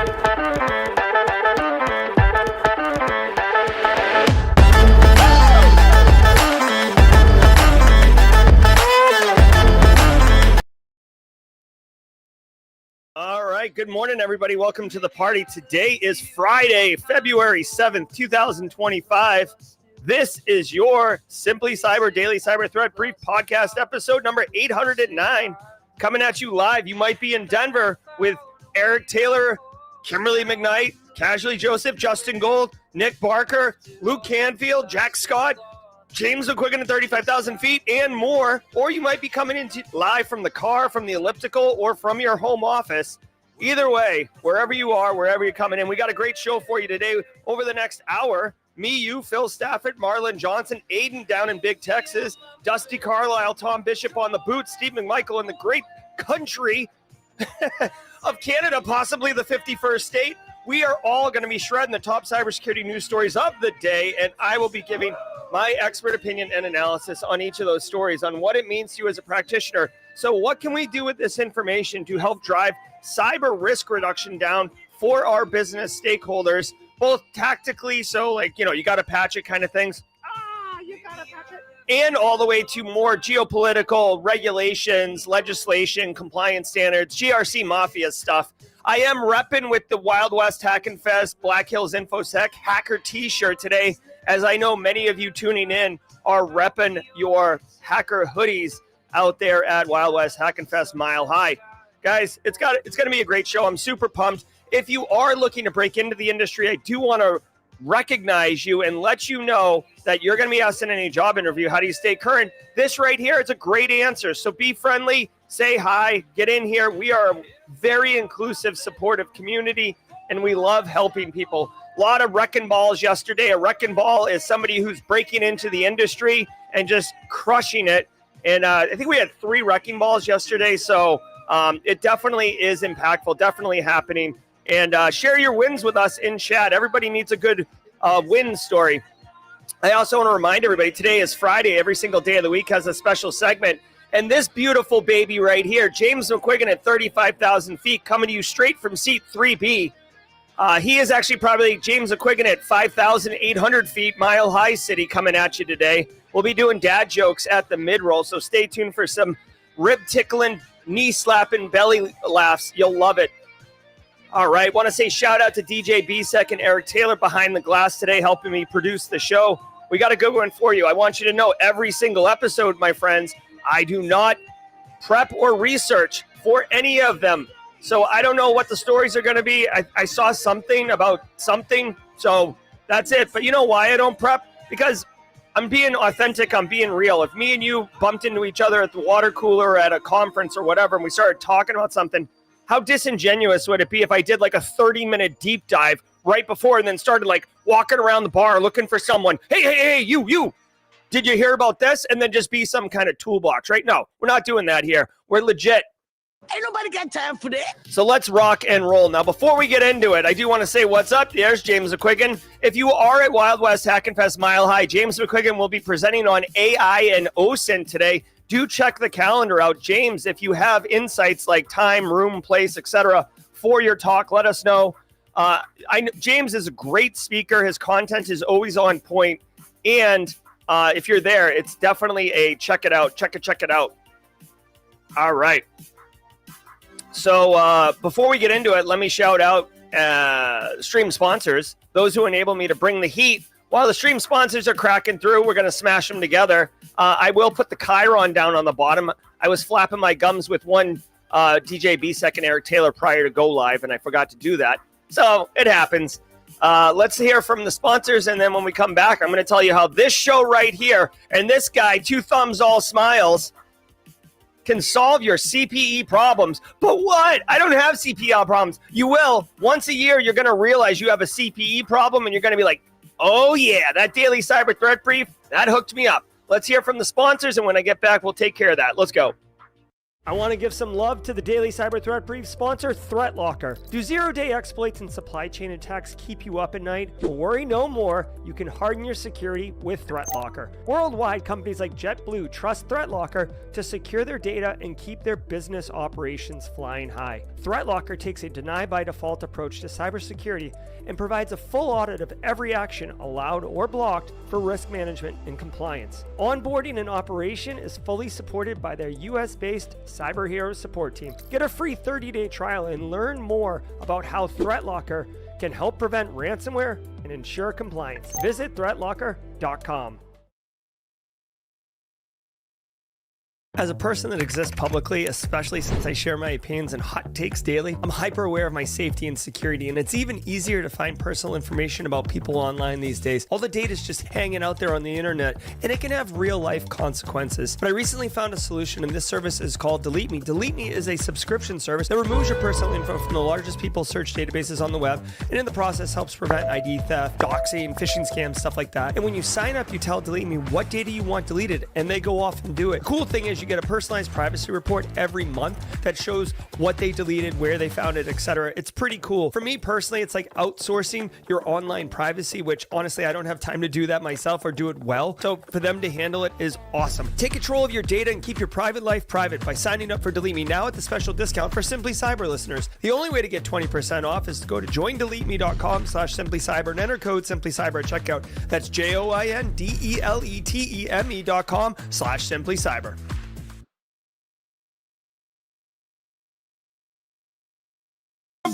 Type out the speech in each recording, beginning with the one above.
All right, good morning, everybody. Welcome to the party. Today is Friday, February 7th, 2025. This is your Simply Cyber Daily Cyber Threat Brief podcast, episode number 809. Coming at you live. You might be in Denver with Eric Taylor, Kimberly McKnight, Casually Joseph, Justin Gold, Nick Barker, Luke Canfield, Jack Scott, James McQuiggan at 35,000 feet, and more. Or you might be coming in live from the car, from the elliptical, or from your home office. Either way, wherever you are, wherever you're coming in, we got a great show for you today. Over the next hour, me, you, Phil Stafford, Marlon Johnson, Aiden down in Big Texas, Dusty Carlisle, Tom Bishop on the boot, Steve McMichael in the great country of Canada, possibly the 51st state. We are all going to be shredding the top cybersecurity news stories of the day, and I will be giving my expert opinion and analysis on each of those stories, on what it means to you as a practitioner. So what can we do with this information to help drive cyber risk reduction down for our business stakeholders, both tactically, so like, you got to patch it kind of things, and all the way to more geopolitical regulations, legislation, compliance standards, GRC mafia stuff. I am repping with the Wild West Hack and Fest Black Hills InfoSec hacker t-shirt today, as I know many of you tuning in are repping your hacker hoodies out there at Wild West Hack and Fest Mile High. Guys, it's going to be a great show. I'm super pumped. If you are looking to break into the industry, I do want to recognize you and let you know that you're going to be asked in any job interview, how do you stay current? This right here, it's a great answer. So be friendly, say hi, get in here. We are a very inclusive, supportive community, and we love helping people. A lot of wrecking balls yesterday. A wrecking ball is somebody who's breaking into the industry and just crushing it. And I think we had 3 wrecking balls yesterday. So it definitely is impactful, definitely happening. And share your wins with us in chat. Everybody needs a good win story. I also want to remind everybody, today is Friday. Every single day of the week has a special segment. And this beautiful baby right here, James McQuiggan at 35,000 feet, coming to you straight from seat 3B. He is actually probably James McQuiggan at 5,800 feet, Mile High City, coming at you today. We'll be doing dad jokes at the mid-roll, so stay tuned for some rib-tickling, knee-slapping belly laughs. You'll love it. All right, want to say shout out to DJ BSEC and Eric Taylor behind the glass today, helping me produce the show. We got a good one for you. I want you to know every single episode, my friends, I do not prep or research for any of them. So I don't know what the stories are going to be. I saw something about something, so that's it. But you know why I don't prep? Because I'm being authentic, I'm being real. If me and you bumped into each other at the water cooler at a conference or whatever, and we started talking about something, how disingenuous would it be if I did like a 30-minute deep dive right before and then started like walking around the bar looking for someone? Hey, you. Did you hear about this? And then just be some kind of toolbox, right? No, we're not doing that here. We're legit. Ain't nobody got time for that. So let's rock and roll. Now, before we get into it, I do want to say what's up. There's James McQuiggan. If you are at Wild West Hack and Fest Mile High, James McQuiggan will be presenting on AI and OSINT today. Do check the calendar out. James, if you have insights like time, room, place, etc. for your talk, let us know. James is a great speaker. His content is always on point. And if you're there, it's definitely a check it out. Check it out. All right. So before we get into it, let me shout out stream sponsors, those who enable me to bring the heat. While the stream sponsors are cracking through, we're going to smash them together. I will put the Chiron down on the bottom. I was flapping my gums with one DJ BSEC and Eric Taylor prior to go live, and I forgot to do that. So it happens. Let's hear from the sponsors, and then when we come back, I'm going to tell you how this show right here and this guy, 2 thumbs, all smiles, can solve your CPE problems. But what? I don't have CPE problems. You will. Once a year, you're going to realize you have a CPE problem, and you're going to be like, oh, yeah, that daily cyber threat brief, that hooked me up. Let's hear from the sponsors, and when I get back, we'll take care of that. Let's go. I want to give some love to the Daily Cyber Threat Brief sponsor, ThreatLocker. Do zero-day exploits and supply chain attacks keep you up at night? Well, worry no more. You can harden your security with ThreatLocker. Worldwide, companies like JetBlue trust ThreatLocker to secure their data and keep their business operations flying high. ThreatLocker takes a deny-by-default approach to cybersecurity and provides a full audit of every action allowed or blocked for risk management and compliance. Onboarding and operation is fully supported by their US-based Cyber Heroes support team. Get a free 30-day trial and learn more about how ThreatLocker can help prevent ransomware and ensure compliance. Visit ThreatLocker.com. As a person that exists publicly, especially since I share my opinions and hot takes daily, I'm hyper aware of my safety and security, and it's even easier to find personal information about people online these days. All the data is just hanging out there on the internet, and it can have real life consequences. But I recently found a solution, and this service is called DeleteMe. DeleteMe is a subscription service that removes your personal info from the largest people search databases on the web, and in the process helps prevent ID theft, doxing, phishing scams, stuff like that. And when you sign up, you tell DeleteMe what data you want deleted, and they go off and do it. The cool thing is you get a personalized privacy report every month that shows what they deleted, where they found it, etc. It's pretty cool. For me personally, it's like outsourcing your online privacy, which honestly, I don't have time to do that myself or do it well. So for them to handle it is awesome. Take control of your data and keep your private life private by signing up for DeleteMe now at the special discount for Simply Cyber listeners. The only way to get 20% off is to go to joindeleteme.com/simplycyber and enter code simplycyber at checkout. That's joindeleteme.com/simplycyber.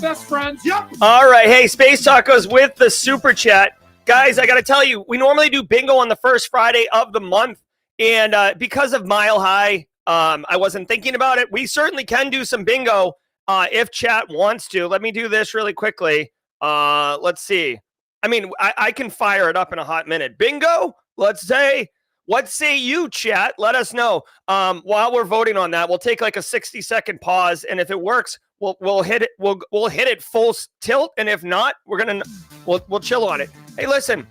Best friends. Yep. All right. Hey, Space Tacos with the super chat. Guys, I got to tell you, we normally do bingo on the first Friday of the month. And because of Mile High, I wasn't thinking about it. We certainly can do some bingo if chat wants to. Let me do this really quickly. Let's see. I mean, I can fire it up in a hot minute. Bingo. Let's say, what say you, chat? Let us know. While we're voting on that, we'll take like a 60-second pause. And if it works, we'll hit it. We'll hit it full tilt, and if not, we'll chill on it. Hey, listen.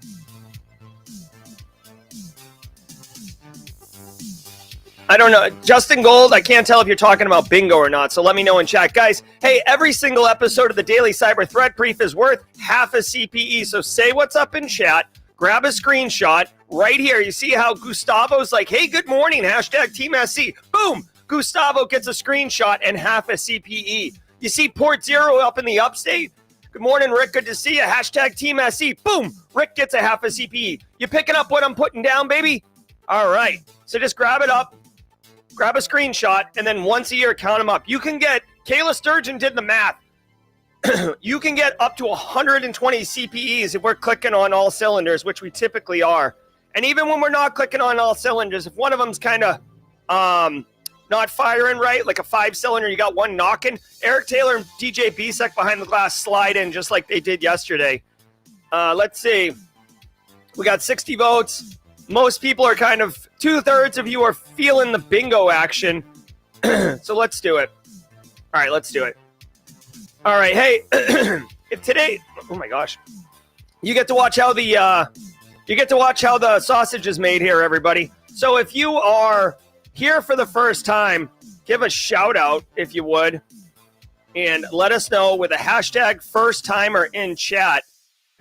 I don't know, Justin Gold. I can't tell if you're talking about bingo or not. So let me know in chat, guys. Hey, every single episode of the Daily Cyber Threat Brief is worth half a CPE. So say what's up in chat. Grab a screenshot right here. You see how Gustavo's like, "Hey, good morning. #Team SC." Boom. Gustavo gets a screenshot and half a CPE. You see Port Zero up in the upstate? Good morning, Rick. Good to see you. #Team SC. Boom. Rick gets a half a CPE. You picking up what I'm putting down, baby? All right. So just grab it up, grab a screenshot, and then once a year, count them up. You can get, Kayla Sturgeon did the math. You can get up to 120 CPEs if we're clicking on all cylinders, which we typically are. And even when we're not clicking on all cylinders, if one of them's kind of not firing right, like a 5-cylinder, you got one knocking. Eric Taylor and DJ Bisek behind the glass slide in just like they did yesterday. Let's see. We got 60 votes. Most people are kind of, 2/3 of you are feeling the bingo action. So let's do it. All right, let's do it. All right, hey, if today, oh my gosh, you get to watch how the sausage is made here, everybody. So if you are here for the first time, give a shout out if you would, and let us know with a hashtag first timer in chat.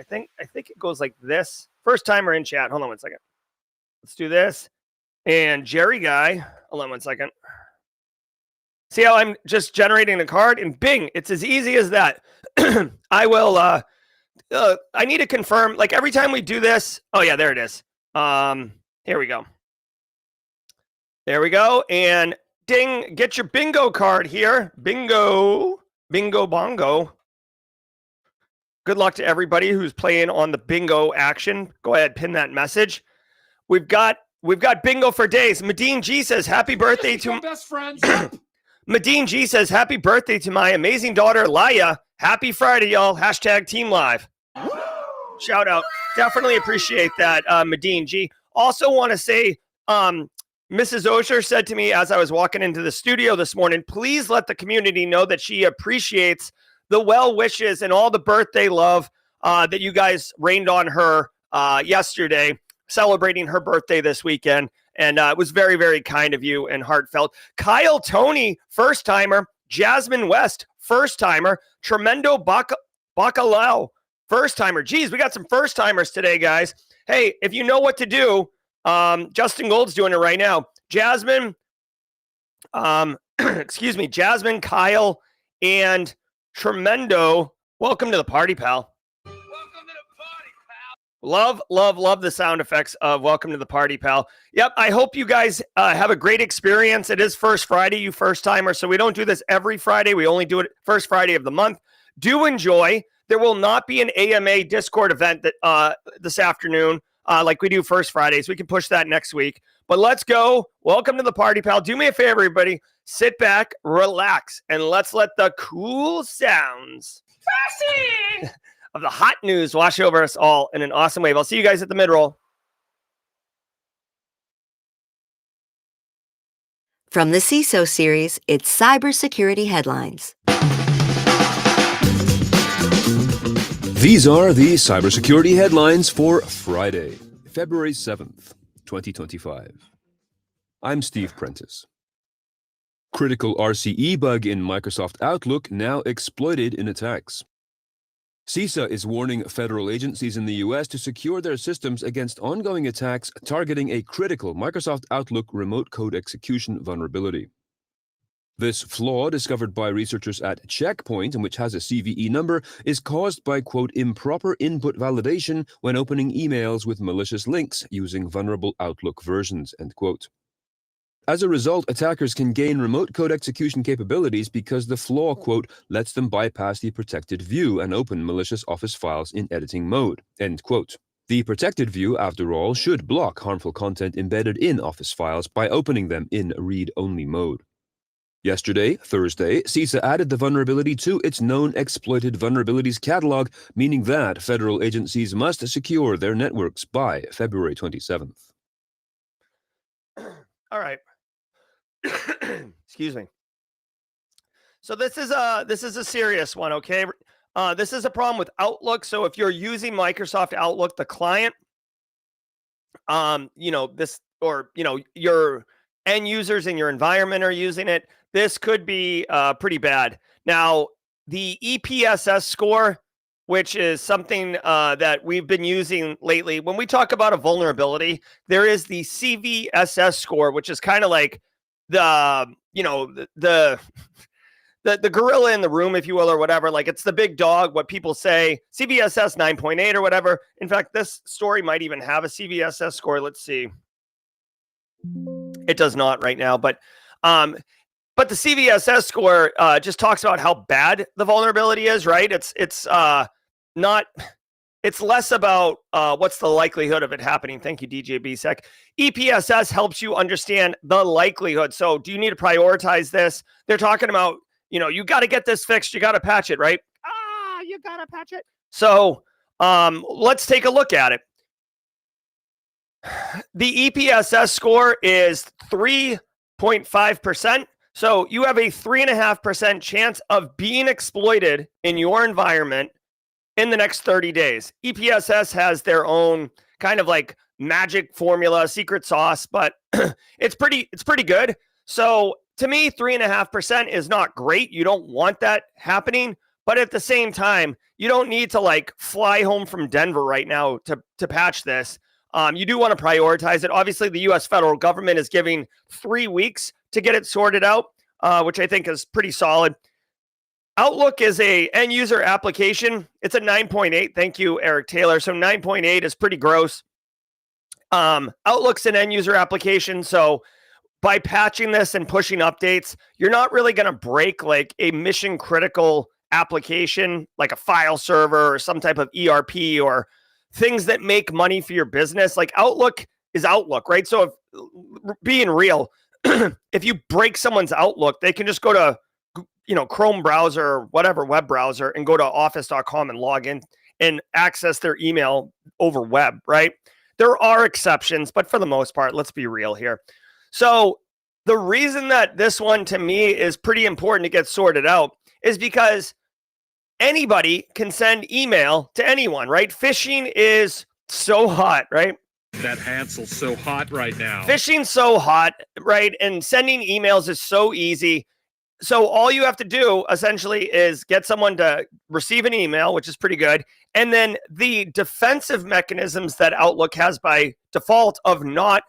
I think it goes like this. First timer in chat. Hold on one second. Let's do this. And Jerry Guy, hold on one second. See how I'm just generating a card and bing, it's as easy as that. I will, I need to confirm, like every time we do this. Oh yeah, there it is. Here we go. There we go. And ding, get your bingo card here. Bingo, bingo, bongo. Good luck to everybody who's playing on the bingo action. Go ahead, pin that message. We've got bingo for days. Medine G says, happy birthday to my best friends. Medine G says, happy birthday to my amazing daughter, Laya. Happy Friday, y'all. #Team Live. Shout out. Definitely appreciate that, Medine G. Also want to say, Mrs. Osher said to me as I was walking into the studio this morning, please let the community know that she appreciates the well wishes and all the birthday love that you guys rained on her yesterday, celebrating her birthday this weekend. And it was very, very kind of you and heartfelt. Kyle Tony, first timer. Jasmine West, first timer. Tremendo Bacalao, first timer. Geez, we got some first timers today, guys. Hey, if you know what to do, Justin Gold's doing it right now. Jasmine, excuse me, Jasmine, Kyle, and Tremendo. Welcome to the party, pal. Love the sound effects of welcome to the party, pal. Yep, I hope you guys have a great experience. It is first Friday, you first timer, so we don't do this every Friday. We only do it first Friday of the month. Do enjoy. There will not be an AMA Discord event that this afternoon like we do first Fridays. We can push that next week. But let's go. Welcome to the party, pal. Do me a favor, everybody. Sit back, relax, and let's let the cool sounds of the hot news wash over us all in an awesome wave. I'll see you guys at the mid-roll. From the CISO series, it's Cybersecurity Headlines. These are the cybersecurity headlines for Friday, February 7th, 2025. I'm Steve Prentice. Critical RCE bug in Microsoft Outlook now exploited in attacks. CISA is warning federal agencies in the U.S. to secure their systems against ongoing attacks targeting a critical Microsoft Outlook remote code execution vulnerability. This flaw, discovered by researchers at Checkpoint, and which has a CVE number, is caused by, quote, improper input validation when opening emails with malicious links using vulnerable Outlook versions, end quote. As a result, attackers can gain remote code execution capabilities because the flaw, quote, lets them bypass the protected view and open malicious Office files in editing mode, end quote. The protected view, after all, should block harmful content embedded in Office files by opening them in read-only mode. Yesterday, Thursday, CISA added the vulnerability to its known exploited vulnerabilities catalog, meaning that federal agencies must secure their networks by February 27th. All right. Excuse me. So this is a serious one, okay? This is a problem with Outlook. So if you're using Microsoft Outlook, the client, your end users in your environment are using it, this could be pretty bad. Now, the EPSS score, which is something that we've been using lately, when we talk about a vulnerability, there is the CVSS score, which is kind of like the gorilla in the room, if you will, or whatever. Like, it's the big dog, what people say, CVSS 9.8 or whatever. In fact, this story might even have a CVSS score. Let's see. It does not right now, but the CVSS score just talks about how bad the vulnerability is, right? It's less about what's the likelihood of it happening. Thank you, DJ BSEC. EPSS helps you understand the likelihood. So do you need to prioritize this? They're talking about, you got to get this fixed. You got to patch it, right? You got to patch it. So let's take a look at it. The EPSS score is 3.5%. So you have a 3.5% chance of being exploited in your environment in the next 30 days. EPSS has their own kind of like magic formula, secret sauce, but it's pretty good. So to me, 3.5% is not great. You don't want that happening, but at the same time, you don't need to like fly home from Denver right now to patch this. You do want to prioritize it. Obviously, the U.S. federal government is giving 3 weeks to get it sorted out, which I think is pretty solid. Outlook is a end user application. It's a 9.8. Thank you, Eric Taylor. So 9.8 is pretty gross. Outlook's an end user application. So by patching this and pushing updates, you're not really going to break like a mission critical application, like a file server or some type of ERP or things that make money for your business. Like Outlook is Outlook, right? So if, being real, if you break someone's Outlook, they can just go to Chrome browser or whatever web browser and go to office.com and log in and access their email over web, right? There are exceptions, but for the most part, let's be real here. So the reason that this one to me is pretty important to get sorted out is because anybody can send email to anyone, right? Phishing is so hot, right? That Hansel's so hot right now. Phishing's so hot, right? And sending emails is so easy. So all you have to do essentially is get someone to receive an email, which is pretty good. And then the defensive mechanisms that Outlook has by default of not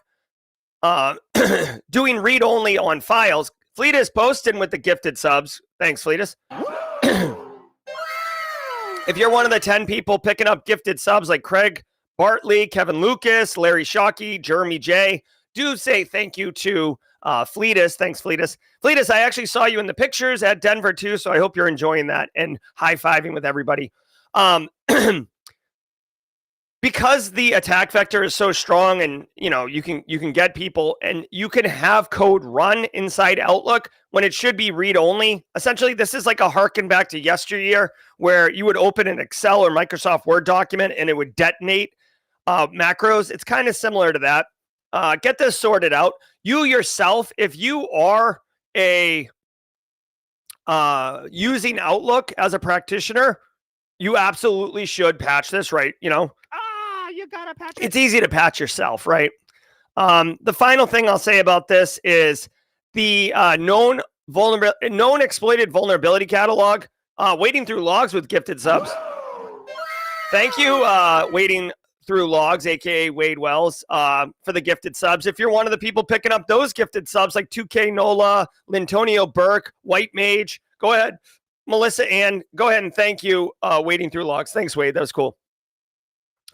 doing read-only on files. Fleetus posted with the gifted subs. Thanks, Fleetus. If you're one of the 10 people picking up gifted subs like Craig Bartley, Kevin Lucas, Larry Shockey, Jeremy J, do say thank you to Fleetus. Thanks, Fleetus. Fleetus, I actually saw you in the pictures at Denver too, so I hope you're enjoying that and high-fiving with everybody. Because the attack vector is so strong, and you can get people, and you can have code run inside Outlook when it should be read-only. Essentially, this is like a harken back to yesteryear where you would open an Excel or Microsoft Word document and it would detonate macros. It's kind of similar to that. Get this sorted out. You yourself, if you are using Outlook as a practitioner, you absolutely should patch this, right? You gotta patch it. It's easy to patch yourself, right? The final thing I'll say about this is the known exploited vulnerability catalog. Wading through logs with gifted subs. Thank you, Wading through logs, aka Wade Wells, for the gifted subs. If you're one of the people picking up those gifted subs, like 2K Nola, Lintonio Burke, White Mage, go ahead, Melissa Ann, go ahead and thank you, Wading through logs. Thanks, Wade. That was cool.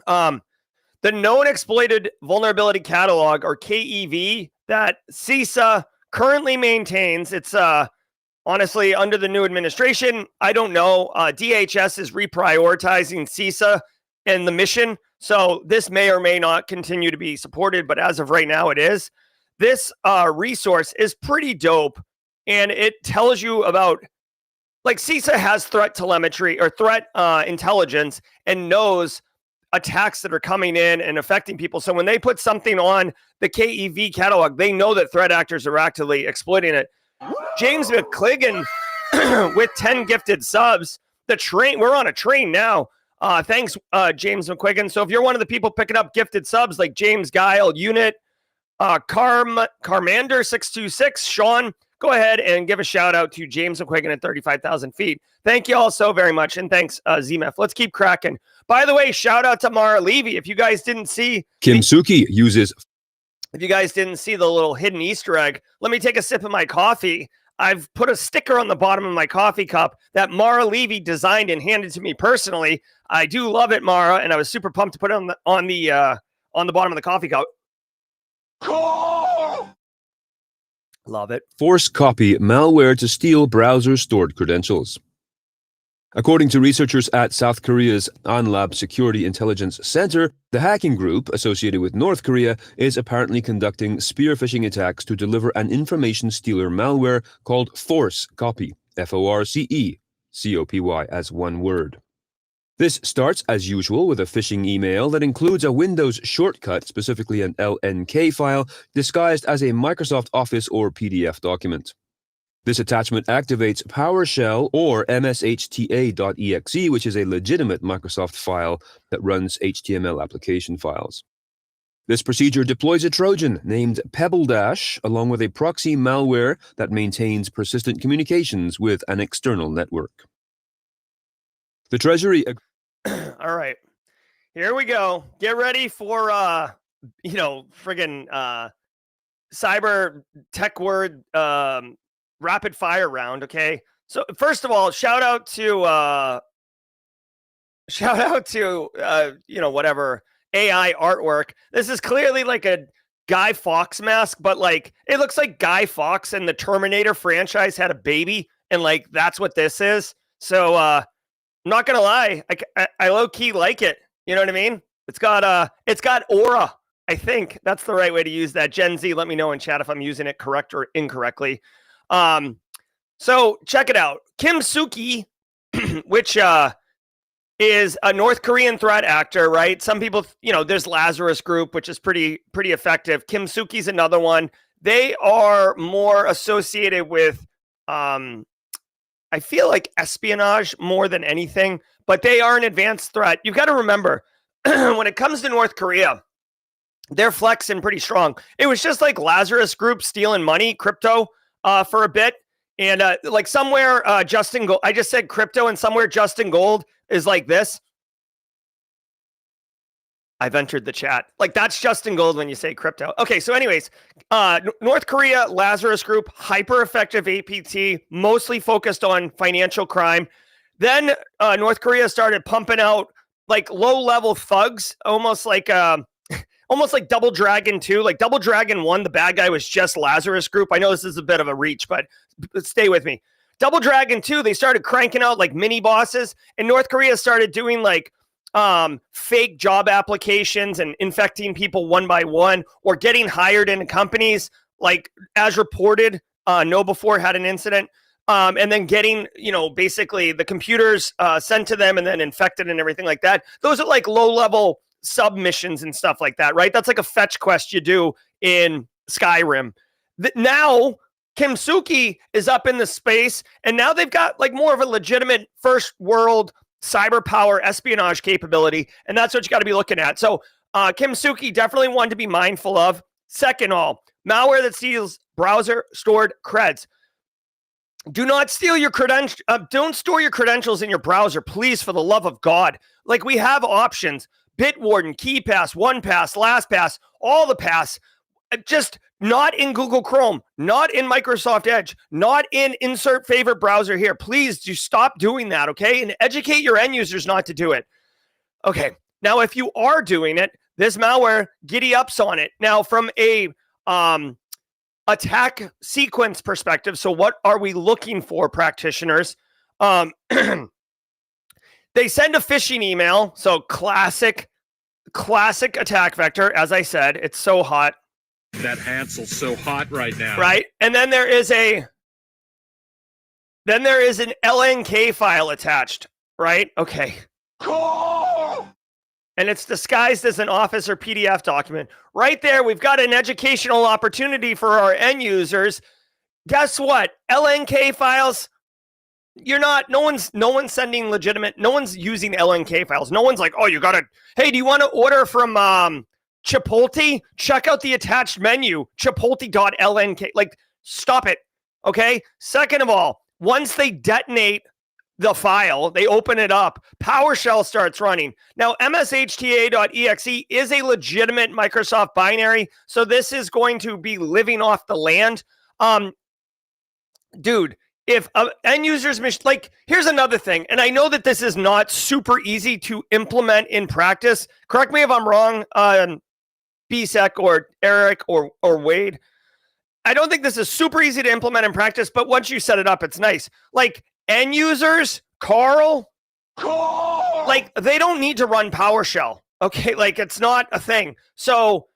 The known exploited vulnerability catalog, or KEV, that CISA currently maintains. It's honestly under the new administration. I don't know. DHS is reprioritizing CISA and the mission, so this may or may not continue to be supported. But as of right now, it is. This resource is pretty dope, and it tells you about. Like, CISA has threat telemetry or threat intelligence and knows attacks that are coming in and affecting people. So when they put something on the KEV catalog, they know that threat actors are actively exploiting it. James McQuiggan with 10 gifted subs. We're on a train now. Thanks, James McQuiggan. So if you're one of the people picking up gifted subs like James Guile, Unit, Carmander626, Sean, go ahead and give a shout out to James McQuiggan at 35,000 feet. Thank you all so very much. And thanks, ZMF. Let's keep cracking. By the way, shout out to Mara Levy. If you guys didn't see Kim Suki uses. If you guys didn't see the little hidden Easter egg, let me take a sip of my coffee. I've put a sticker on the bottom of my coffee cup that Mara Levy designed and handed to me personally. I do love it, Mara, and I was super pumped to put it on the bottom of the coffee cup. Love it. ForceCopy malware to steal browser stored credentials. According to researchers at South Korea's Anlab Security Intelligence Center, the hacking group associated with North Korea is apparently conducting spear phishing attacks to deliver an information stealer malware called ForceCopy, ForceCopy as one word. This starts, as usual, with a phishing email that includes a Windows shortcut, specifically an LNK file, disguised as a Microsoft Office or PDF document. This attachment activates PowerShell or MSHTA.exe, which is a legitimate Microsoft file that runs HTML application files. This procedure deploys a Trojan named Pebble Dash, along with a proxy malware that maintains persistent communications with an external network. The Treasury... All right. Here we go. Get ready for, friggin' cyber tech word rapid fire round, okay? So first of all, shout out to whatever AI artwork. This is clearly like a Guy Fawkes mask, but like it looks like Guy Fawkes and the Terminator franchise had a baby, and like that's what this is. So I'm not gonna lie, I low key like it. You know what I mean? It's got aura. I think that's the right way to use that. Gen Z, let me know in chat if I'm using it correct or incorrectly. So check it out. Kim Sook-hee, which is a North Korean threat actor, right? Some people, there's Lazarus Group, which is pretty effective. Kim Sook-hee's another one. They are more associated with, I feel like espionage more than anything, but they are an advanced threat. You've got to remember, when it comes to North Korea, they're flexing pretty strong. It was just like Lazarus Group stealing money, crypto, for a bit. And like somewhere, Justin Gold, I just said crypto, and somewhere Justin Gold is like this. I've entered the chat. Like that's Justin Gold when you say crypto. Okay, so anyways, North Korea, Lazarus Group, hyper effective APT, mostly focused on financial crime. Then North Korea started pumping out like low level thugs, almost like Double Dragon 2. Like Double Dragon 1, the bad guy was just Lazarus Group. I know this is a bit of a reach, but stay with me. Double Dragon 2, they started cranking out like mini bosses, and North Korea started doing like fake job applications and infecting people one by one, or getting hired into companies, like as reported, KnowBe4 had an incident, and then getting, basically the computers sent to them and then infected and everything like that. Those are like low level submissions and stuff like that, right? That's like a fetch quest you do in Skyrim. Now Kim Sook-hee is up in the space, and now they've got like more of a legitimate first world cyber power espionage capability, and that's what you got to be looking at. So Kim Sook-hee, definitely one to be mindful of. Second, malware that steals browser stored creds. Do not steal your credentials. Don't store your credentials in your browser, please, for the love of God. Like, we have options: Bitwarden, KeyPass, OnePass, LastPass, all the pass. Just not in Google Chrome, not in Microsoft Edge, not in insert favorite browser here. Please do stop doing that, okay? And educate your end users not to do it. Okay, now if you are doing it, this malware, giddy ups on it. Now, from a attack sequence perspective, so what are we looking for, practitioners? They send a phishing email, so classic attack vector. As I said, it's so hot. That Hansel's so hot right now. Right? And then there is an LNK file attached, right? Okay. Cool. And it's disguised as an Office or PDF document. Right there, we've got an educational opportunity for our end users. Guess what? LNK files, no one's sending legitimate, no one's using LNK files. No one's like, oh, hey, do you want to order from Chipotle? Check out the attached menu, chipotle.lnk. Like, stop it, okay? Second of all, once they detonate the file, they open it up, PowerShell starts running. Now, MSHTA.exe is a legitimate Microsoft binary, so this is going to be living off the land. Dude, if end users, here's another thing, and I know that this is not super easy to implement in practice. Correct me if I'm wrong, BSEC or Eric or Wade. I don't think this is super easy to implement in practice, but once you set it up, it's nice. Like, end users, Carl, like, they don't need to run PowerShell, okay? Like, it's not a thing. So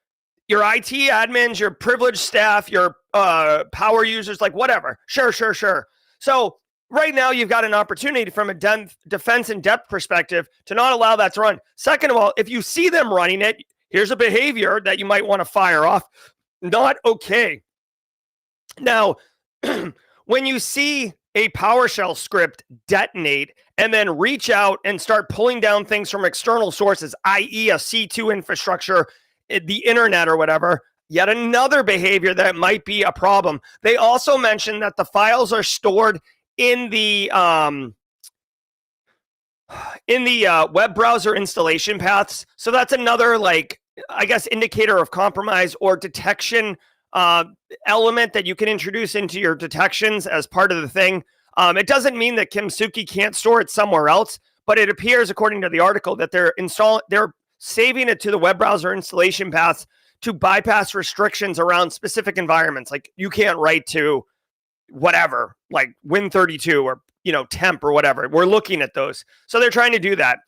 your IT admins, your privileged staff, your power users, like, whatever. Sure. So right now you've got an opportunity from a defense in depth perspective to not allow that to run. Second of all, if you see them running it, here's a behavior that you might want to fire off. Not okay. Now, when you see a PowerShell script detonate and then reach out and start pulling down things from external sources, i.e. a C2 infrastructure, the internet or whatever, yet another behavior that might be a problem. They also mentioned that the files are stored in the web browser installation paths. So that's another, like, I guess, indicator of compromise or detection element that you can introduce into your detections as part of the thing. It doesn't mean that Kim Sook-hee can't store it somewhere else, but it appears, according to the article, that they're saving it to the web browser installation paths to bypass restrictions around specific environments. Like, you can't write to whatever, like Win32 or temp or whatever. We're looking at those, so they're trying to do that.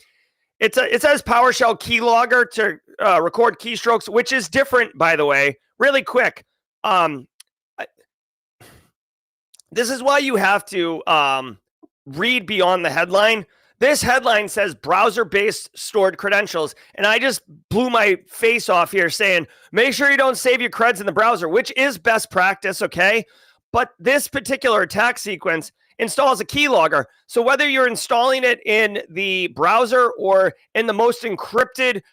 It says PowerShell Keylogger to record keystrokes, which is different, by the way. Really quick, this is why you have to read beyond the headline. This headline says browser-based stored credentials, and I just blew my face off here saying, make sure you don't save your creds in the browser, which is best practice, okay? But this particular attack sequence installs a keylogger. So whether you're installing it in the browser or in the most encrypted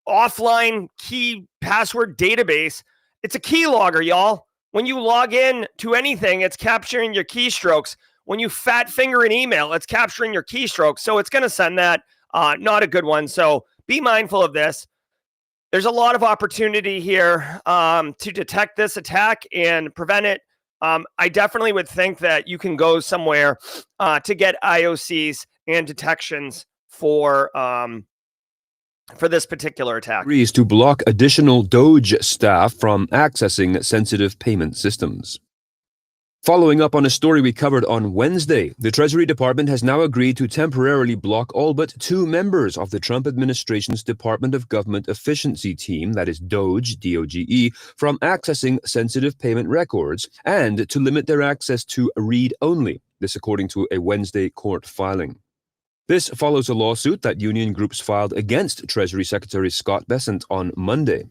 offline key password database. It's a keylogger, y'all. When you log in to anything, it's capturing your keystrokes. When you fat finger an email, it's capturing your keystrokes. So it's going to send that. Not a good one. So be mindful of this. There's a lot of opportunity here to detect this attack and prevent it. I definitely would think that you can go somewhere to get IOCs and detections for this particular attack. Agrees to block additional Doge staff from accessing sensitive payment systems. Following up on a story we covered on Wednesday, the Treasury Department has now agreed to temporarily block all but 2 members of the Trump administration's Department of Government Efficiency team, that is DOGE, D-O-G-E, from accessing sensitive payment records and to limit their access to read-only, this according to a Wednesday court filing. This follows a lawsuit that union groups filed against Treasury Secretary Scott Bessent on Monday.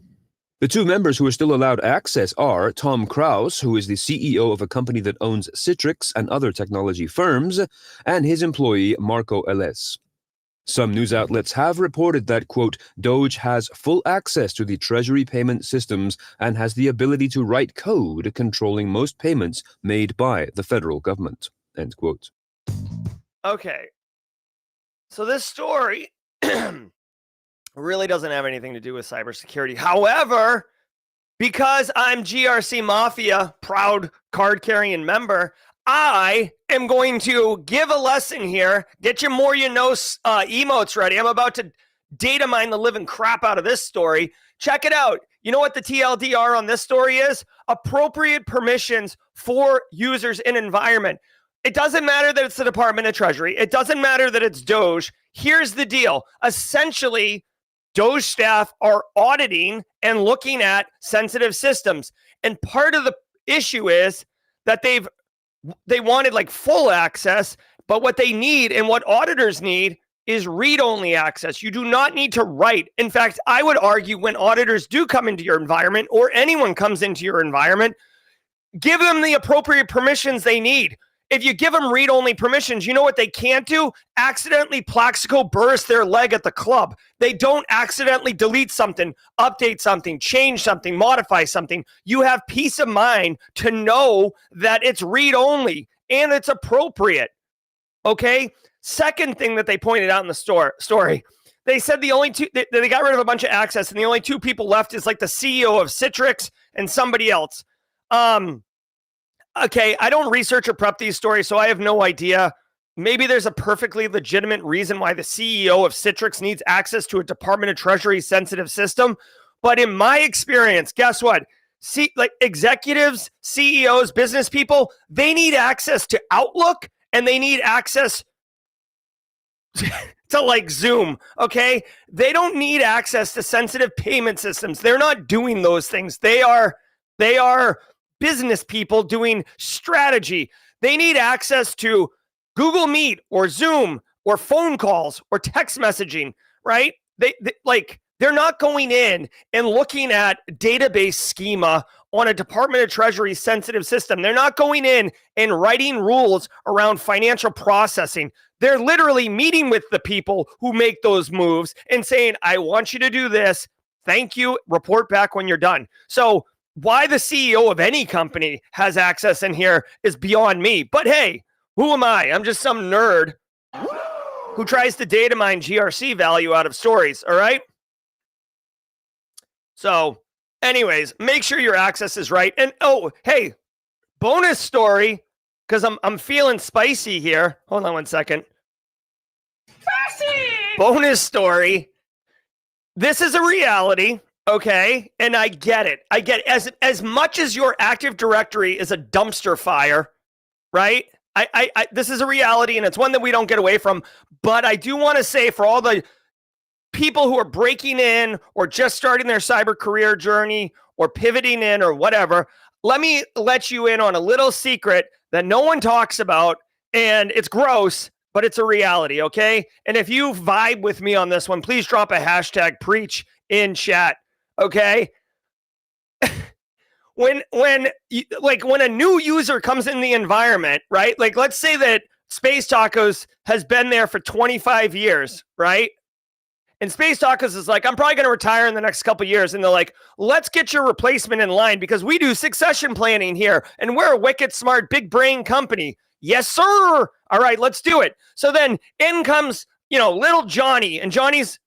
The 2 members who are still allowed access are Tom Krause, who is the CEO of a company that owns Citrix and other technology firms, and his employee Marco Ellis. Some news outlets have reported that, quote, Doge has full access to the Treasury payment systems and has the ability to write code controlling most payments made by the federal government, end quote. Okay. So this story really doesn't have anything to do with cybersecurity. However, because I'm GRC Mafia, proud card-carrying member, I am going to give a lesson here. Get your more you know emotes ready. I'm about to data mine the living crap out of this story. Check it out. You know what the TLDR on this story is? Appropriate permissions for users in environment. It doesn't matter that it's the Department of Treasury. It doesn't matter that it's Doge. Here's the deal. Essentially, Doge staff are auditing and looking at sensitive systems. And part of the issue is that they wanted like full access, but what they need and what auditors need is read-only access. You do not need to write. In fact, I would argue when auditors do come into your environment or anyone comes into your environment, give them the appropriate permissions they need. If you give them read-only permissions, you know what they can't do? Accidentally Plaxico burst their leg at the club. They don't accidentally delete something, update something, change something, modify something. You have peace of mind to know that it's read-only and it's appropriate. Okay? Second thing that they pointed out in the story, they said the only 2, they got rid of a bunch of access and the only 2 people left is like the CEO of Citrix and somebody else. Okay, I don't research or prep these stories, so I have no idea. Maybe there's a perfectly legitimate reason why the CEO of Citrix needs access to a Department of Treasury sensitive system. But in my experience, guess what? Like executives, CEOs, business people, they need access to Outlook and they need access to like Zoom, okay? They don't need access to sensitive payment systems. They're not doing those things. They are business people doing strategy. They need access to Google Meet or Zoom or phone calls or text messaging, right? They're not going in and looking at database schema on a Department of Treasury sensitive system. They're not going in and writing rules around financial processing. They're literally meeting with the people who make those moves and saying, I want you to do this. Thank you. Report back when you're done. So why the CEO of any company has access in here is beyond me. But hey, who am I? I'm just some nerd who tries to data mine GRC value out of stories, all right? So, anyways, make sure your access is right. And oh, hey, bonus story, because I'm feeling spicy here. Hold on one second. Spicy! Bonus story. This is a reality. Okay, and I get it. As much as your Active Directory is a dumpster fire, right? I this is a reality, and it's one that we don't get away from. But I do want to say, for all the people who are breaking in or just starting their cyber career journey or pivoting in or whatever, let me let you in on a little secret that no one talks about, and it's gross, but it's a reality. Okay, and if you vibe with me on this one, please drop a hashtag preach in chat. Okay. when a new user comes in the environment, right? Like, let's say that Space Tacos has been there for 25 years, right? And Space Tacos is like, I'm probably going to retire in the next couple of years. And they're like, let's get your replacement in line because we do succession planning here. And we're a wicked smart, big brain company. Yes, sir. All right, let's do it. So then in comes, little Johnny. And Johnny's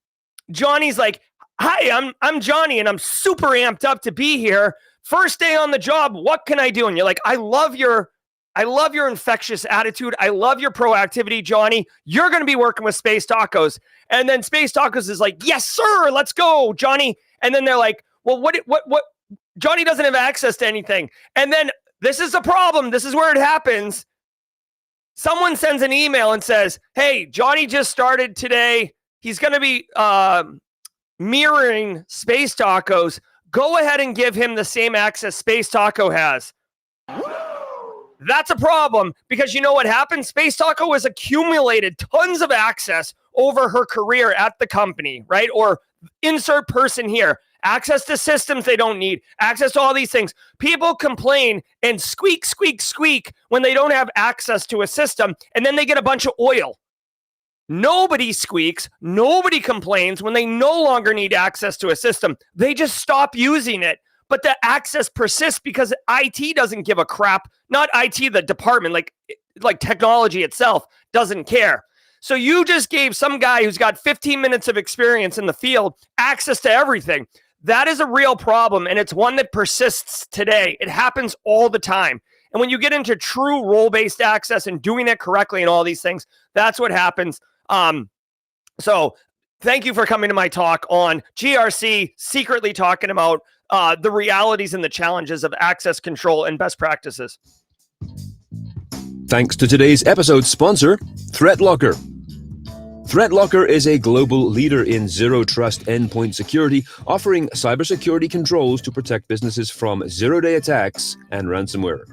like, hi, I'm Johnny, and I'm super amped up to be here. First day on the job. What can I do? And you're like, I love your infectious attitude. I love your proactivity, Johnny. You're going to be working with Space Tacos. And then Space Tacos is like, yes, sir. Let's go, Johnny. And then they're like, well, what? Johnny doesn't have access to anything. And then this is the problem. This is where it happens. Someone sends an email and says, hey, Johnny just started today. He's going to be mirroring Space Tacos. Go ahead and give him the same access Space Taco has. That's a problem because you know what happened? Space Taco has accumulated tons of access over her career at the company, right? Or insert person here. Access to systems they don't need. Access to all these things. People complain and squeak, squeak, squeak when they don't have access to a system, and then they get a bunch of oil. Nobody squeaks. Nobody complains when they no longer need access to a system. They just stop using it. But the access persists because IT doesn't give a crap. Not IT, the department, like technology itself doesn't care. So you just gave some guy who's got 15 minutes of experience in the field access to everything. That is a real problem, and it's one that persists today. It happens all the time. And when you get into true role-based access and doing it correctly and all these things, that's what happens. So thank you for coming to my talk on GRC, secretly talking about the realities and the challenges of access control and best practices. Thanks to today's episode sponsor, ThreatLocker. ThreatLocker is a global leader in zero-trust endpoint security, offering cybersecurity controls to protect businesses from zero-day attacks and ransomware.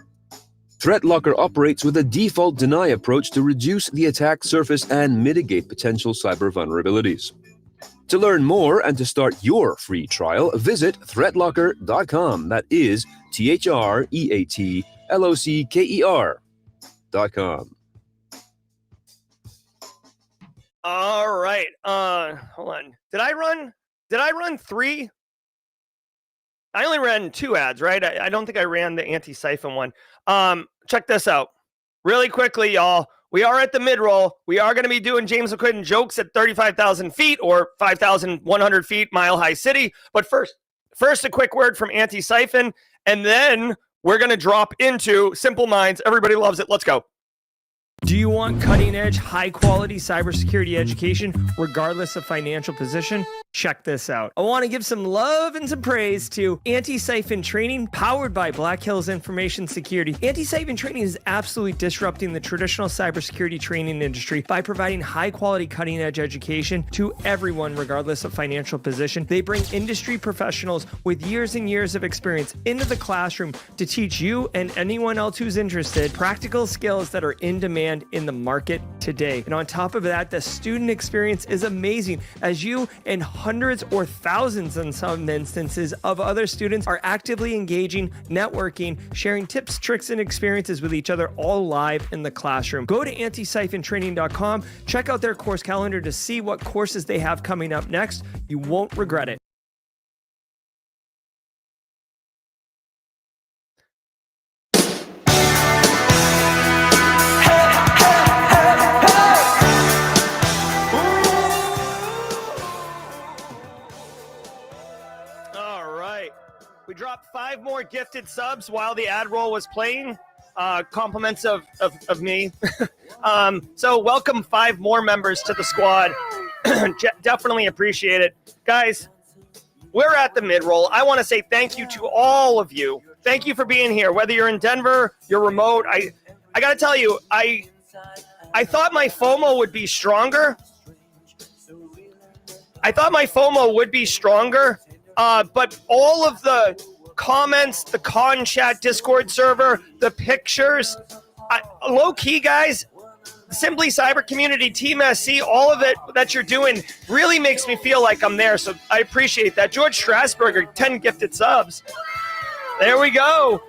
ThreatLocker operates with a default deny approach to reduce the attack surface and mitigate potential cyber vulnerabilities. To learn more and to start your free trial, visit ThreatLocker.com. That is ThreatLocker.com. All right. Hold on. Did I run 3? I only ran 2 ads, right? I don't think I ran the Anti-Siphon one. Check this out. Really quickly, y'all. We are at the mid-roll. We are going to be doing James McQuiggan jokes at 35,000 feet or 5,100 feet, Mile High City. But first, a quick word from Anti-Siphon, and then we're going to drop into Simple Minds. Everybody loves it. Let's go. Do you want cutting-edge, high-quality cybersecurity education, regardless of financial position? Check this out. I want to give some love and some praise to Anti-Siphon Training, powered by Black Hills Information Security. Anti-Siphon Training is absolutely disrupting the traditional cybersecurity training industry by providing high-quality, cutting-edge education to everyone, regardless of financial position. They bring industry professionals with years and years of experience into the classroom to teach you and anyone else who's interested practical skills that are in demand in the market today. And on top of that, the student experience is amazing as you and hundreds or thousands in some instances of other students are actively engaging, networking, sharing tips, tricks, and experiences with each other, all live in the classroom. Go to antisiphontraining.com, check out their course calendar to see what courses they have coming up next. You won't regret it. We dropped 5 more gifted subs while the ad roll was playing. Compliments of me. So welcome 5 more members to the squad. Definitely appreciate it. Guys, we're at the mid-roll. I want to say thank you to all of you. Thank you for being here. Whether you're in Denver, you're remote. I got to tell you, I thought my FOMO would be stronger. But all of the comments, the con chat Discord server, the pictures, low-key, guys, Simply Cyber Community, Team SC, all of it that you're doing really makes me feel like I'm there, so I appreciate that. George Strasburger, 10 gifted subs. There we go.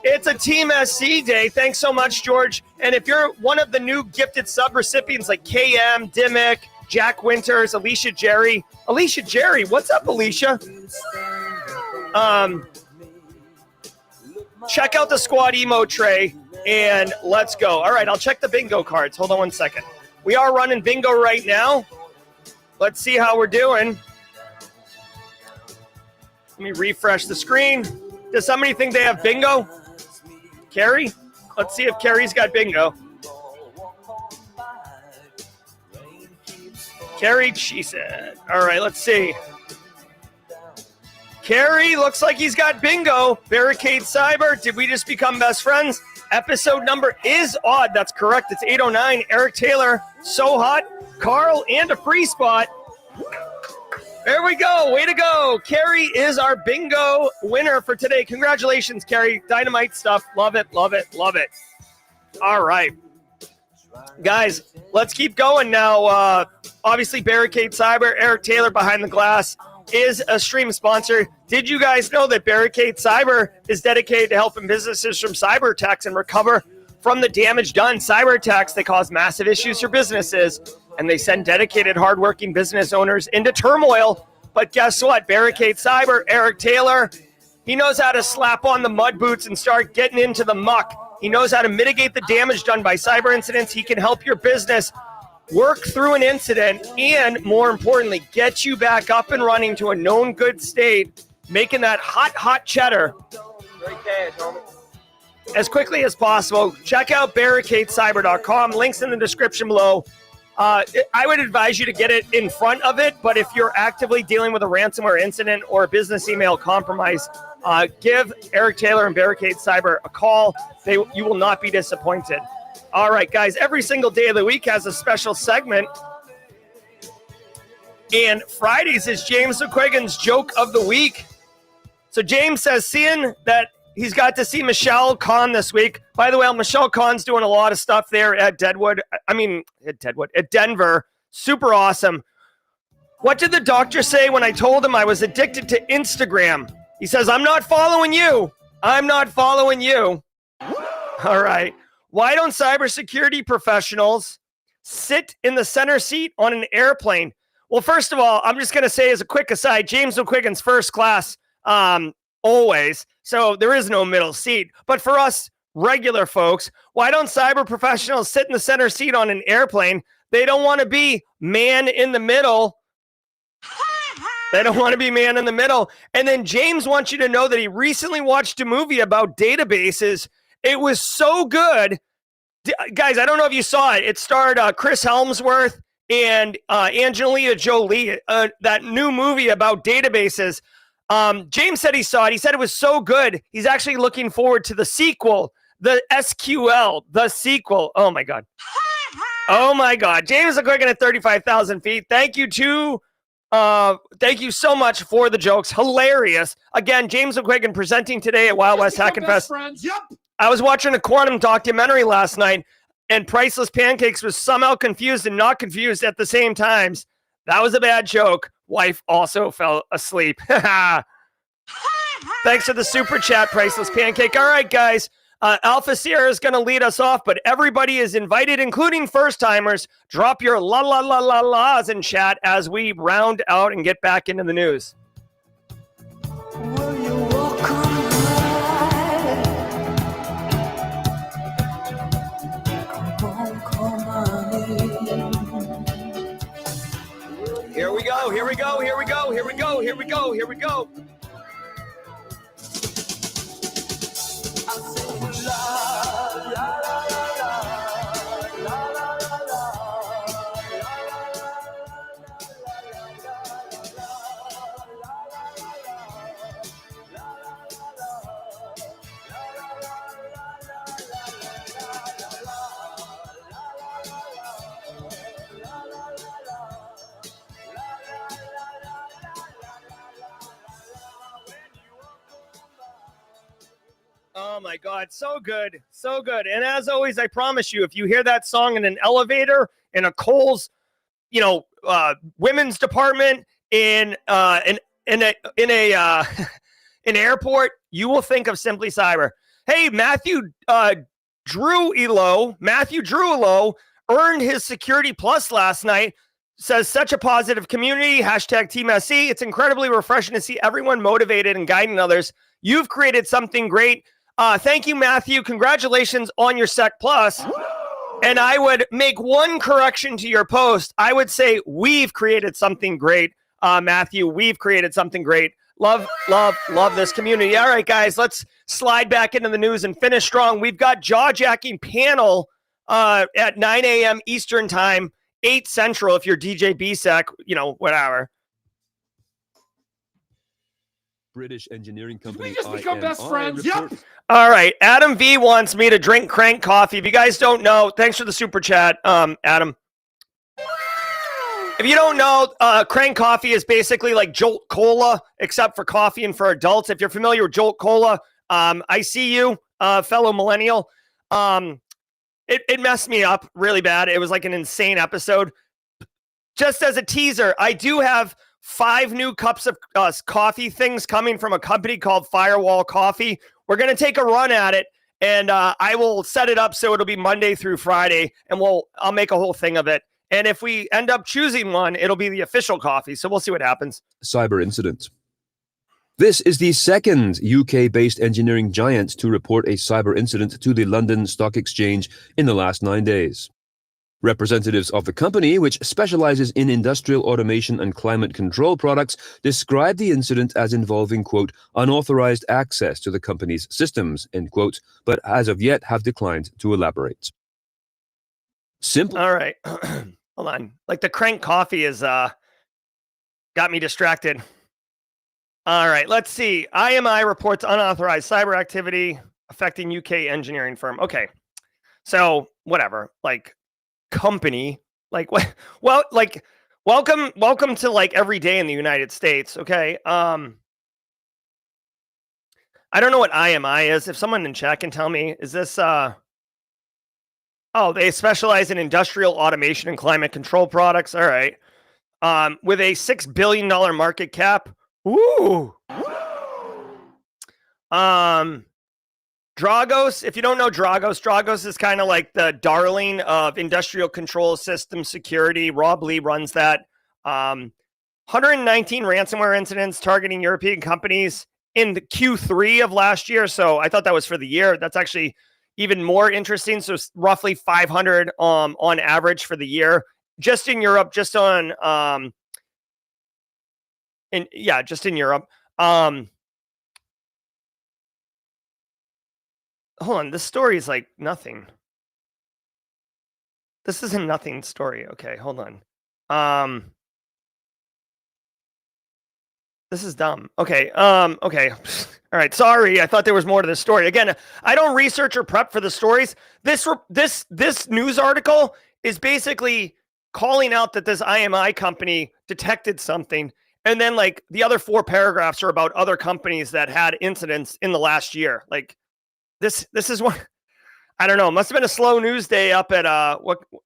It's a Team SC day. Thanks so much, George. And if you're one of the new gifted sub recipients like KM, Dimmick, Jack Winters, Alicia Jerry. Alicia Jerry, what's up, Alicia? Check out the squad emo tray, and let's go. All right, I'll check the bingo cards. Hold on one second. We are running bingo right now. Let's see how we're doing. Let me refresh the screen. Does somebody think they have bingo? Kerry? Let's see if Kerry's got bingo. Kerry, she said. All right, let's see. Kerry looks like he's got bingo. Barricade Cyber. Did we just become best friends? Episode number is odd. That's correct. It's 809. Eric Taylor. So hot. Carl and a free spot. There we go. Way to go. Kerry is our bingo winner for today. Congratulations, Kerry. Dynamite stuff. Love it, love it, love it. All right. Guys, let's keep going now. Obviously, Barricade Cyber, Eric Taylor behind the glass is a stream sponsor. Did you guys know that Barricade Cyber is dedicated to helping businesses from cyber attacks and recover from the damage done? Cyber attacks, they cause massive issues for businesses, and they send dedicated, hardworking business owners into turmoil. But guess what? Barricade Cyber, Eric Taylor, he knows how to slap on the mud boots and start getting into the muck. He knows how to mitigate the damage done by cyber incidents. He can help your business work through an incident and, more importantly, get you back up and running to a known good state, making that hot cheddar as quickly as possible. Check out barricadecyber.com. Links in the description below. I would advise you to get it in front of it, but if you're actively dealing with a ransomware incident or a business email compromise, give Eric Taylor and Barricade Cyber a call. You will not be disappointed. All right, guys, every single day of the week has a special segment. And Fridays is James McQuiggan's Joke of the Week. So James says, seeing that he's got to see Michelle Kahn this week. By the way, Michelle Kahn's doing a lot of stuff there at Denver. Super awesome. What did the doctor say when I told him I was addicted to Instagram? He says, I'm not following you. I'm not following you. All right. Why don't cybersecurity professionals sit in the center seat on an airplane? Well, first of all, I'm just going to say as a quick aside, James McQuiggan's first class always. So there is no middle seat. But for us regular folks, why don't cyber professionals sit in the center seat on an airplane? They don't want to be man in the middle. They don't want to be man in the middle. And then James wants you to know that he recently watched a movie about databases. It was so good. Guys, I don't know if you saw it. It starred Chris Helmsworth and Angelina Jolie, that new movie about databases. James said he saw it. He said it was so good. He's actually looking forward to the sequel, the SQL, the sequel. Oh, my God. Oh, my God. James McQuiggan at 35,000 feet. Thank you so much for the jokes. Hilarious. Again, James McQuiggan presenting today at Wild West Hack and Fest. Yep. I was watching a quantum documentary last night, and Priceless Pancakes was somehow confused and not confused at the same times. That was a bad joke. Wife also fell asleep. Thanks for the super chat, Priceless Pancake. All right, guys. Alpha Sierra is going to lead us off, but everybody is invited, including first-timers. Drop your la-la-la-la-las in chat as we round out and get back into the news. Here we go, here we go, here we go, here we go, here we go, here we go. Oh my God, so good, so good. And as always, I promise you, if you hear that song in an elevator, in a Kohl's, women's department, in an airport, you will think of Simply Cyber. Hey, Matthew Drew Elo earned his Security Plus last night. says, such a positive community, hashtag Team SE. It's incredibly refreshing to see everyone motivated and guiding others. You've created something great. Thank you, Matthew. Congratulations on your Sec Plus. And I would make one correction to your post. I would say we've created something great, Matthew. We've created something great. Love, love, love this community. All right, guys, let's slide back into the news and finish strong. We've got jaw-jacking panel at 9 a.m. Eastern time, 8 Central if you're DJ BSEC, whatever. British engineering company. Did we just become best friends? report- Yep. All right, Adam V wants me to drink Crank coffee. If you guys don't know, thanks for the super chat, Adam. If you don't know, Crank coffee is basically like Jolt Cola, except for coffee and for adults. If you're familiar with Jolt Cola, I see you, fellow millennial. It messed me up really bad. It was like an insane episode. Just as a teaser, I do have 5 new cups of coffee things coming from a company called Firewall Coffee. We're going to take a run at it, and I will set it up so it'll be Monday through Friday, and I'll make a whole thing of it. And if we end up choosing one, it'll be the official coffee. So we'll see what happens. Cyber incident. This is the second UK-based engineering giant to report a cyber incident to the London Stock Exchange in the last 9 days. Representatives of the company, which specializes in industrial automation and climate control products, described the incident as involving, quote, unauthorized access to the company's systems, end quote, but as of yet have declined to elaborate. All right. Hold on. Like the Crank coffee is got me distracted. All right, let's see. IMI reports unauthorized cyber activity affecting UK engineering firm. Okay. So, whatever. Like company, like what? Well, like welcome to like every day in the United States, okay? I don't know what IMI is. If someone in chat can tell me, is this oh, they specialize in industrial automation and climate control products. All right. With a $6 billion market cap. Ooh. Dragos, if you don't know Dragos is kind of like the darling of industrial control system security. Rob Lee runs that. 119 ransomware incidents targeting European companies in the Q3 of last year. So I thought that was for the year. That's actually even more interesting. So roughly 500 on average for the year, just in Europe, just in Europe. Hold on, this story is like nothing. This is a nothing story. Okay, hold on. This is dumb. Okay. Okay. All right. Sorry. I thought there was more to this story. Again, I don't research or prep for the stories. This news article is basically calling out that this IMI company detected something. And then like the other 4 paragraphs are about other companies that had incidents in the last year. Like this is one, I don't know. It must have been a slow news day up at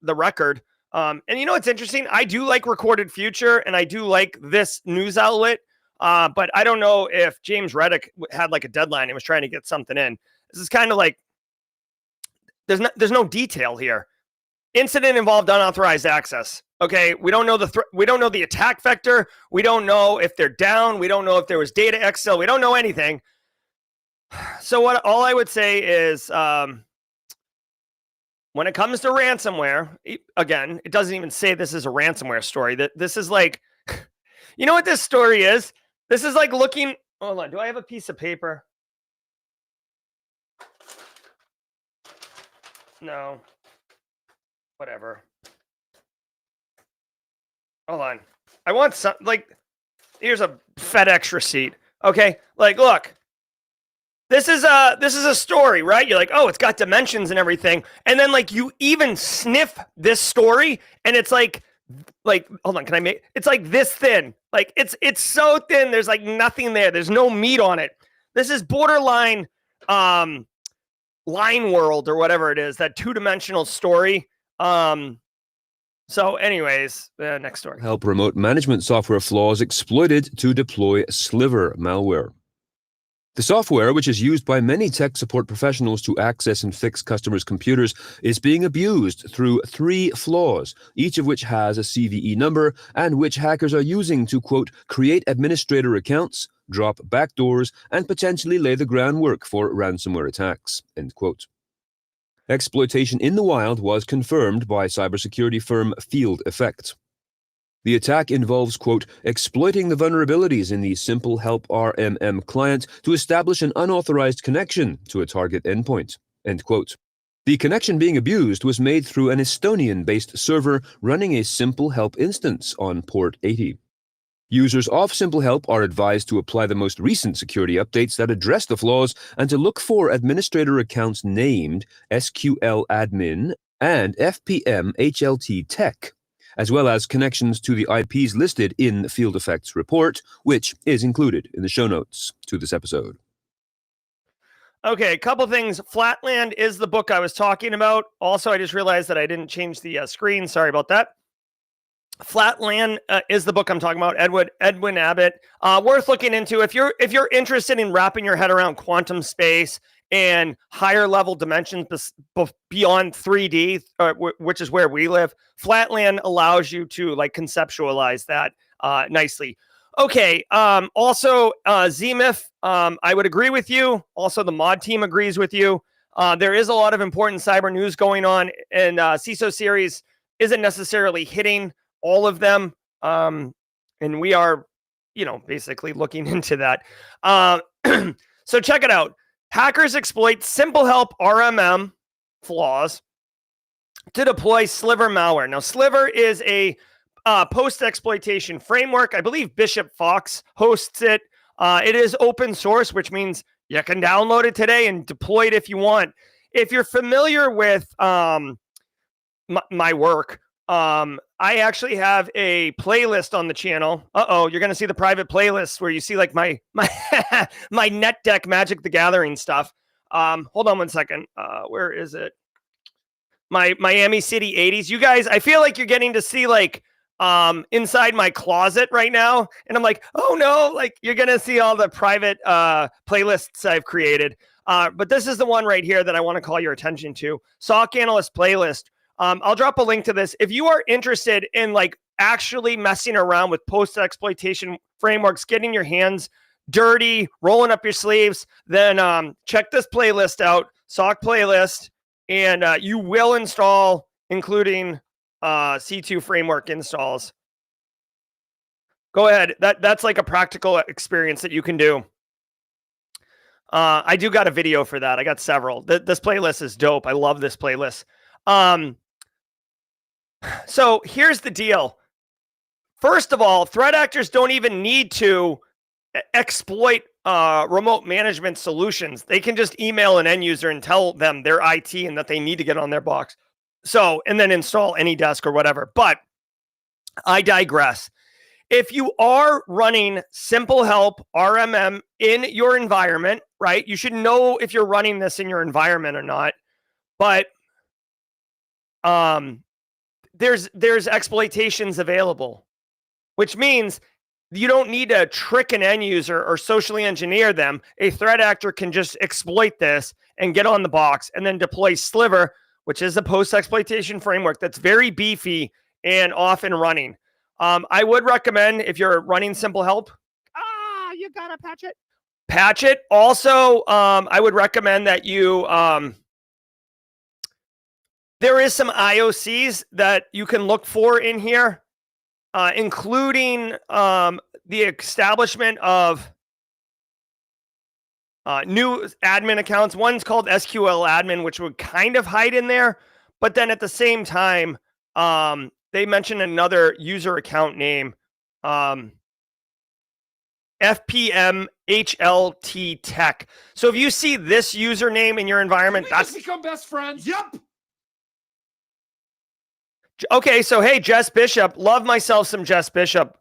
the Record. And you know what's interesting? I do like Recorded Future, and I do like this news outlet. But I don't know if James Reddick had like a deadline and was trying to get something in. This is kind of like there's no detail here. Incident involved unauthorized access. Okay, we don't know we don't know the attack vector. We don't know if they're down. We don't know if there was data exfil. We don't know anything. So all I would say is when it comes to ransomware, again, it doesn't even say this is a ransomware story. That this is like, you know what this story is? This is like looking. Hold on. Do I have a piece of paper? No. Whatever. Hold on. I want some, like, here's a FedEx receipt. Okay. Like, look, this is a story, right? You're like, oh, it's got dimensions and everything. And then like you even sniff this story and it's like, hold on, it's like this thin. Like it's so thin. There's like nothing there. There's no meat on it. This is borderline line world or whatever it is, that 2-dimensional story. So anyways, next story. Help remote management software flaws exploited to deploy Sliver malware. The software, which is used by many tech support professionals to access and fix customers' computers, is being abused through 3 flaws, each of which has a CVE number and which hackers are using to, quote, create administrator accounts, drop backdoors, and potentially lay the groundwork for ransomware attacks, end quote. Exploitation in the wild was confirmed by cybersecurity firm Field Effect. The attack involves, quote, exploiting the vulnerabilities in the SimpleHelp RMM client to establish an unauthorized connection to a target endpoint, end quote. The connection being abused was made through an Estonian-based server running a SimpleHelp instance on port 80. Users of SimpleHelp are advised to apply the most recent security updates that address the flaws and to look for administrator accounts named sqladmin and FPM-HLT-TECH, as well as connections to the IPs listed in the Field Effects report, which is included in the show notes to this episode. Okay, a couple things. Flatland is the book I was talking about. Also, I just realized that I didn't change the screen. Sorry about that. Flatland is the book I'm talking about. Edwin Abbott. Worth looking into if you're interested in wrapping your head around quantum space and higher level dimensions beyond 3D, which is where we live. Flatland allows you to like conceptualize that nicely. Okay. Also, Zemif, I would agree with you. Also, the mod team agrees with you. There is a lot of important cyber news going on, and CISO series isn't necessarily hitting all of them. And we are, basically looking into that. So check it out. Hackers exploit SimpleHelp RMM flaws to deploy Sliver malware. Now, Sliver is a post-exploitation framework. I believe Bishop Fox hosts it. It is open source, which means you can download it today and deploy it if you want. If you're familiar with my work, I actually have a playlist on the channel. You're going to see the private playlist where you see like my my net deck Magic the Gathering stuff. Hold on one second. Where is it? My Miami City 80s. You guys, I feel like you're getting to see like inside my closet right now. And I'm like, oh no, like you're going to see all the private playlists I've created. But this is the one right here that I want to call your attention to. SOC Analyst playlist. I'll drop a link to this. If you are interested in like actually messing around with post-exploitation frameworks, getting your hands dirty, rolling up your sleeves, then check this playlist out, SOC playlist, and you will install, including C2 framework installs. Go ahead. That's like a practical experience that you can do. I do got a video for that. I got several. This playlist is dope. I love this playlist. So here's the deal. First of all, threat actors don't even need to exploit remote management solutions. They can just email an end user and tell them their IT and that they need to get on their box. So, and then install AnyDesk or whatever. But I digress. If you are running SimpleHelp RMM in your environment, right? You should know if you're running this in your environment or not. But there's exploitations available, which means you don't need to trick an end user or socially engineer them. A threat actor can just exploit this and get on the box and then deploy Sliver, which is a post-exploitation framework that's very beefy and off and running. I would recommend if you're running SimpleHelp. You gotta patch it. Patch it. Also, I would recommend that you there is some IOCs that you can look for in here, including the establishment of new admin accounts. One's called sqladmin, which would kind of hide in there. But then at the same time, they mentioned another user account name, FPM-HLT-TECH. So if you see this username in your environment, that's become best friends. Yep. Okay, so hey, Jess Bishop. Love myself some Jess Bishop.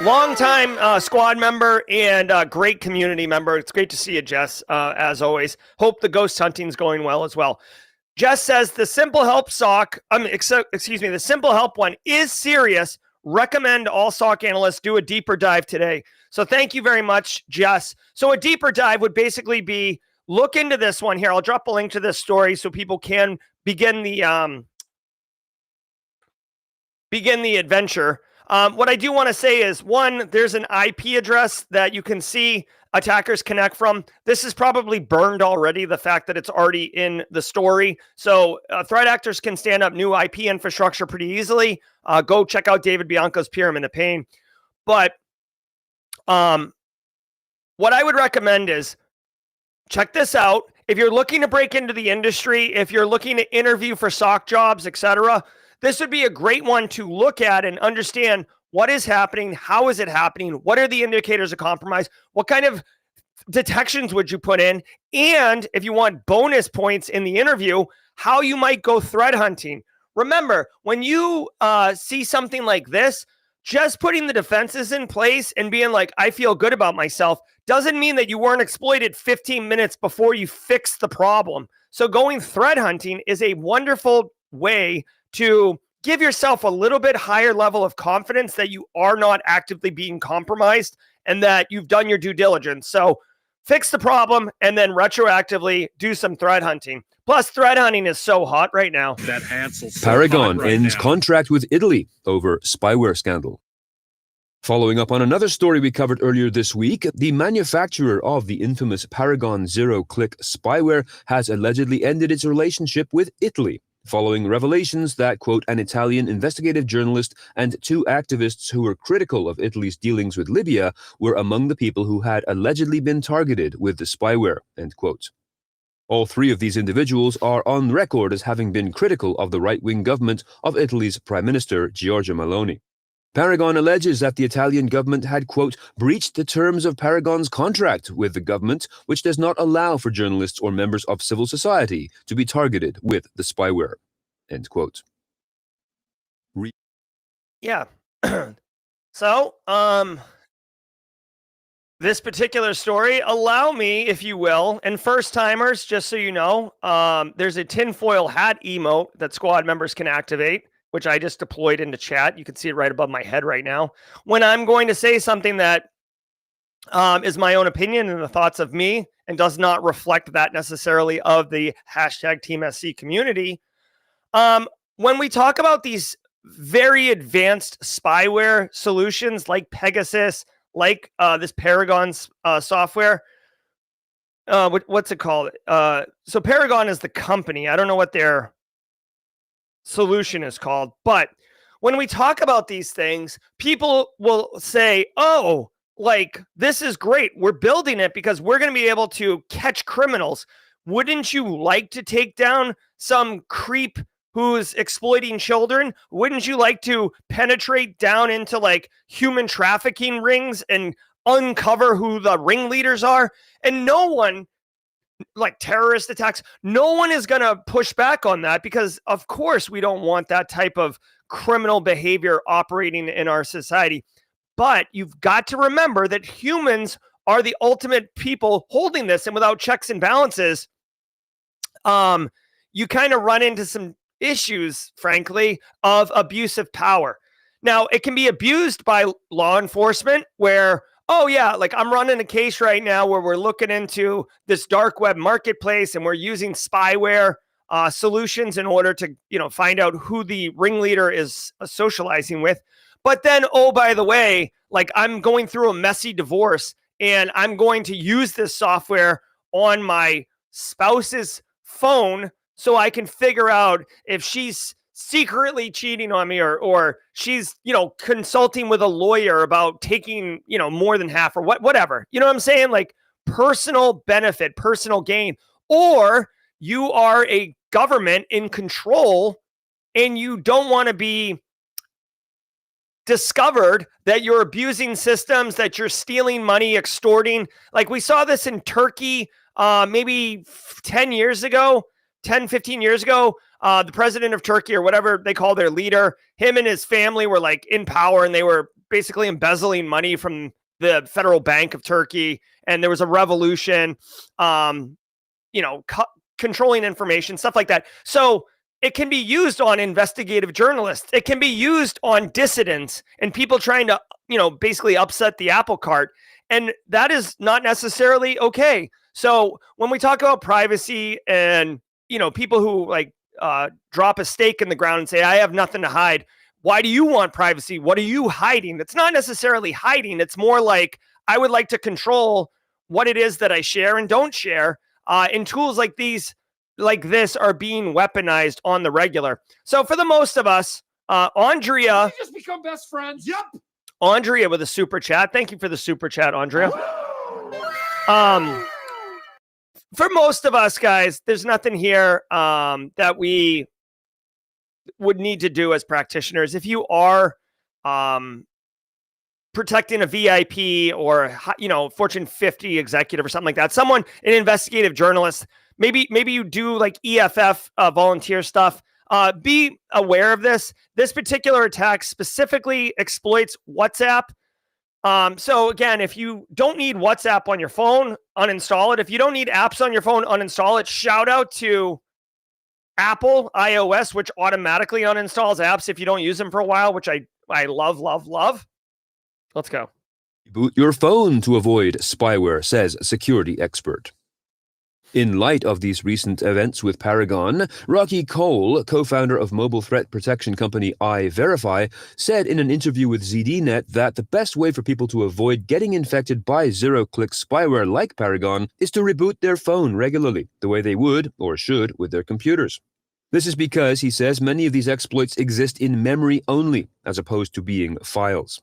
Long-time squad member and great community member. It's great to see you, Jess, as always. Hope the ghost hunting's going well as well. Jess says the SimpleHelp SOC, the SimpleHelp one is serious. Recommend all SOC analysts do a deeper dive today. So thank you very much, Jess. So a deeper dive would basically be look into this one here. I'll drop a link to this story so people can begin the adventure. What I do want to say is, one, there's an IP address that you can see attackers connect from. This is probably burned already, the fact that it's already in the story. So threat actors can stand up new IP infrastructure pretty easily. Go check out David Bianco's Pyramid of Pain. But what I would recommend is check this out. If you're looking to break into the industry, if you're looking to interview for SOC jobs, etc., this would be a great one to look at and understand what is happening, how is it happening, what are the indicators of compromise, what kind of detections would you put in, and if you want bonus points in the interview, how you might go threat hunting. Remember, when you see something like this, just putting the defenses in place and being like, I feel good about myself, doesn't mean that you weren't exploited 15 minutes before you fix the problem. So going threat hunting is a wonderful way to give yourself a little bit higher level of confidence that you are not actively being compromised and that you've done your due diligence. So fix the problem and then retroactively do some threat hunting. Plus, threat hunting is so hot right now. That Hansel's so Paragon hot right ends now. contract with Italy over spyware scandal. Following up on another story we covered earlier this week, the manufacturer of the infamous Paragon zero-click spyware has allegedly ended its relationship with Italy, following revelations that, quote, an Italian investigative journalist and two activists who were critical of Italy's dealings with Libya were among the people who had allegedly been targeted with the spyware, end quote. All three of these individuals are on record as having been critical of the right-wing government of Italy's Prime Minister, Giorgia Meloni. Paragon alleges that the Italian government had, quote, breached the terms of Paragon's contract with the government, which does not allow for journalists or members of civil society to be targeted with the spyware, end quote. Yeah. So, this particular story, allow me, if you will, and first timers, just so you know, there's a tinfoil hat emote that squad members can activate, which I just deployed into chat. You can see it right above my head right now. When I'm going to say something that is my own opinion and the thoughts of me and does not reflect that necessarily of the hashtag Team SC community. When we talk about these very advanced spyware solutions like Pegasus, like this Paragon software, what's it called? So Paragon is the company. I don't know what their solution is called, but when we talk about these things, people will say, oh, like, this is great. We're building it because we're going to be able to catch criminals. Wouldn't you like to take down some creep who's exploiting children? Wouldn't you like to penetrate down into like human trafficking rings and uncover who the ringleaders are? And no one, like terrorist attacks, no one is going to push back on that because, of course, we don't want that type of criminal behavior operating in our society. But you've got to remember that humans are the ultimate people holding this. And without checks and balances, you kind of run into some issues, frankly, of abuse of power. Now, it can be abused by law enforcement where, oh yeah, like I'm running a case right now where we're looking into this dark web marketplace and we're using spyware solutions in order to, find out who the ringleader is socializing with. But then, oh, by the way, like I'm going through a messy divorce and I'm going to use this software on my spouse's phone so I can figure out if she's secretly cheating on me or she's, consulting with a lawyer about taking, more than half or whatever. You know what I'm saying? Like personal benefit, personal gain, or you are a government in control and you don't want to be discovered that you're abusing systems, that you're stealing money, extorting. Like we saw this in Turkey maybe 15 years ago, the president of Turkey or whatever they call their leader, him and his family were like in power and they were basically embezzling money from the Federal Bank of Turkey. And there was a revolution, controlling information, stuff like that. So it can be used on investigative journalists. It can be used on dissidents and people trying to basically upset the apple cart. And that is not necessarily okay. So when we talk about privacy and, people who drop a stake in the ground and say, I have nothing to hide. Why do you want privacy? What are you hiding? It's not necessarily hiding. It's more like, I would like to control what it is that I share and don't share. And tools like this are being weaponized on the regular. So for the most of us, Andrea. We just become best friends. Yep. Andrea with a super chat. Thank you for the super chat, Andrea. For most of us, guys, there's nothing here that we would need to do as practitioners. If you are protecting a VIP or Fortune 50 executive or something like that, an investigative journalist, maybe you do like EFF volunteer stuff. Be aware of this. This particular attack specifically exploits WhatsApp. So again, if you don't need WhatsApp on your phone, uninstall it. If you don't need apps on your phone, uninstall it. Shout out to Apple iOS, which automatically uninstalls apps if you don't use them for a while, which I love, love, love. Let's go. Boot your phone to avoid spyware, says security expert. In light of these recent events with Paragon, Rocky Cole, co-founder of mobile threat protection company iVerify, said in an interview with ZDNet that the best way for people to avoid getting infected by zero-click spyware like Paragon is to reboot their phone regularly, the way they would, or should, with their computers. This is because, he says, many of these exploits exist in memory only, as opposed to being files.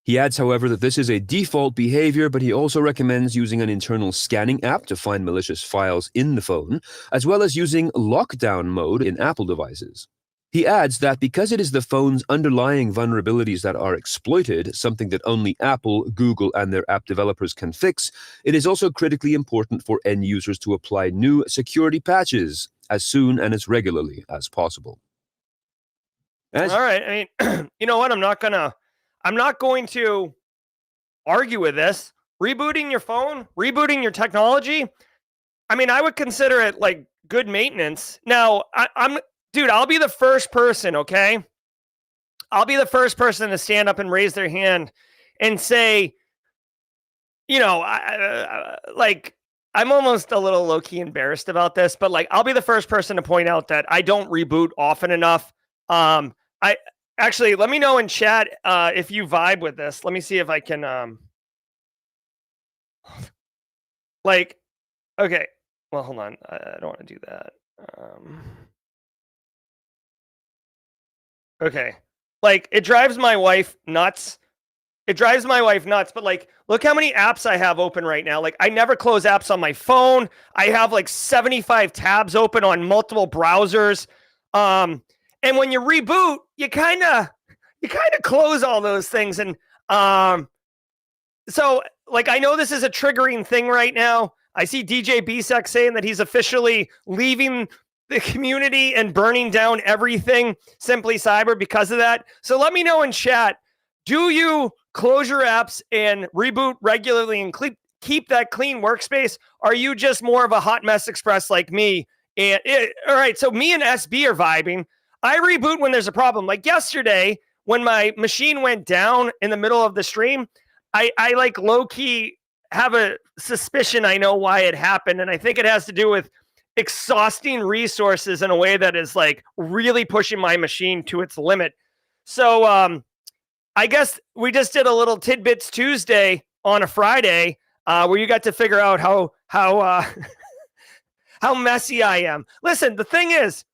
He adds, however, that this is a default behavior, but he also recommends using an internal scanning app to find malicious files in the phone, as well as using lockdown mode in Apple devices. He adds that because it is the phone's underlying vulnerabilities that are exploited, something that only Apple, Google, and their app developers can fix, it is also critically important for end users to apply new security patches as soon and as regularly as possible. All right. I mean, you know what? I'm not going to argue with this. Rebooting your phone, rebooting your technology. I mean, I would consider it like good maintenance. Now, I'll be the first person, okay? I'll be the first person to stand up and raise their hand and say, I'm almost a little low-key embarrassed about this, but I'll be the first person to point out that I don't reboot often enough. Actually, let me know in chat if you vibe with this. Let me see if I can okay. Well, hold on. I don't want to do that. Okay. It drives my wife nuts. But look how many apps I have open right now. I never close apps on my phone. I have 75 tabs open on multiple browsers. And when you reboot, you kind of close all those things. And so I know this is a triggering thing right now. I see DJ BSEC saying that he's officially leaving the community and burning down everything Simply Cyber because of that. So let me know in chat, do you close your apps and reboot regularly and keep that clean workspace? Are you just more of a hot mess express like me? And all right, so me and SB are vibing. I reboot when there's a problem. Like yesterday, when my machine went down in the middle of the stream, I low-key have a suspicion I know why it happened. And I think it has to do with exhausting resources in a way that is really pushing my machine to its limit. So I guess we just did a little Tidbits Tuesday on a Friday where you got to figure out how messy I am. Listen, the thing is,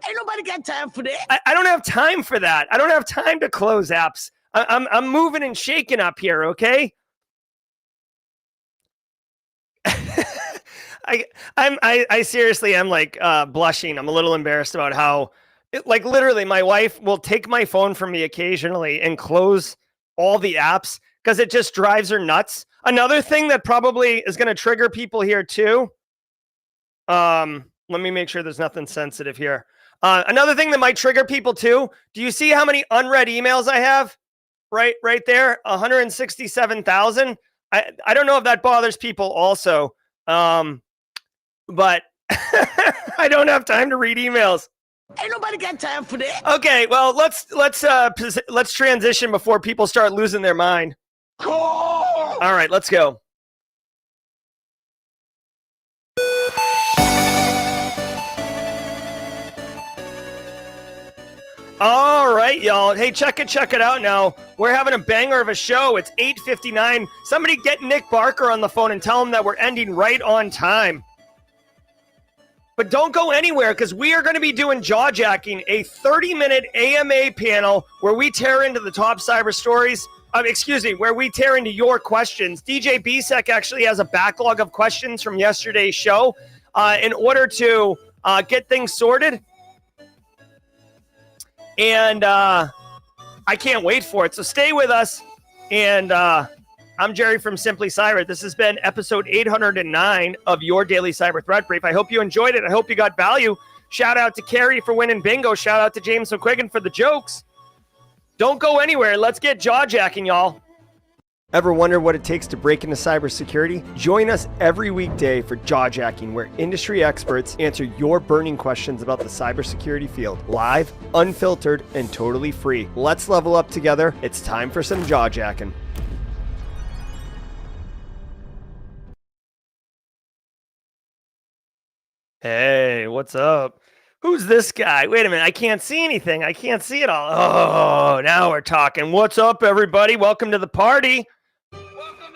Ain't nobody got time for that. I don't have time for that. I don't have time to close apps. I'm moving and shaking up here, okay? I seriously am blushing. I'm a little embarrassed about how literally my wife will take my phone from me occasionally and close all the apps because it just drives her nuts. Another thing that probably is going to trigger people here too. Let me make sure there's nothing sensitive here. Another thing that might trigger people too. Do you see how many unread emails I have? Right there, 167,000. I don't know if that bothers people also. But I don't have time to read emails. Ain't nobody got time for that. Okay, well, let's transition before people start losing their mind. All right, let's go. All right, y'all. Hey, check it out now. We're having a banger of a show. It's 8:59. Somebody get Nick Barker on the phone and tell him that we're ending right on time. But don't go anywhere, because we are going to be doing Jawjacking, a 30-minute AMA panel where we tear into the top cyber stories. Where we tear into your questions. DJ BSEC actually has a backlog of questions from yesterday's show. In order to get things sorted. And I can't wait for it. So stay with us. And I'm Jerry from Simply Cyber. This has been episode 809 of your daily cyber threat brief. I hope you enjoyed it. I hope you got value. Shout out to Kerry for winning bingo. Shout out to James McQuiggan for the jokes. Don't go anywhere. Let's get jawjacking, y'all. Ever wonder what it takes to break into cybersecurity? Join us every weekday for Jawjacking, where industry experts answer your burning questions about the cybersecurity field. Live, unfiltered, and totally free. Let's level up together. It's time for some Jawjacking. Hey, what's up? Who's this guy? Wait a minute. I can't see anything. I can't see it all. Oh, now we're talking. What's up, everybody? Welcome to the party.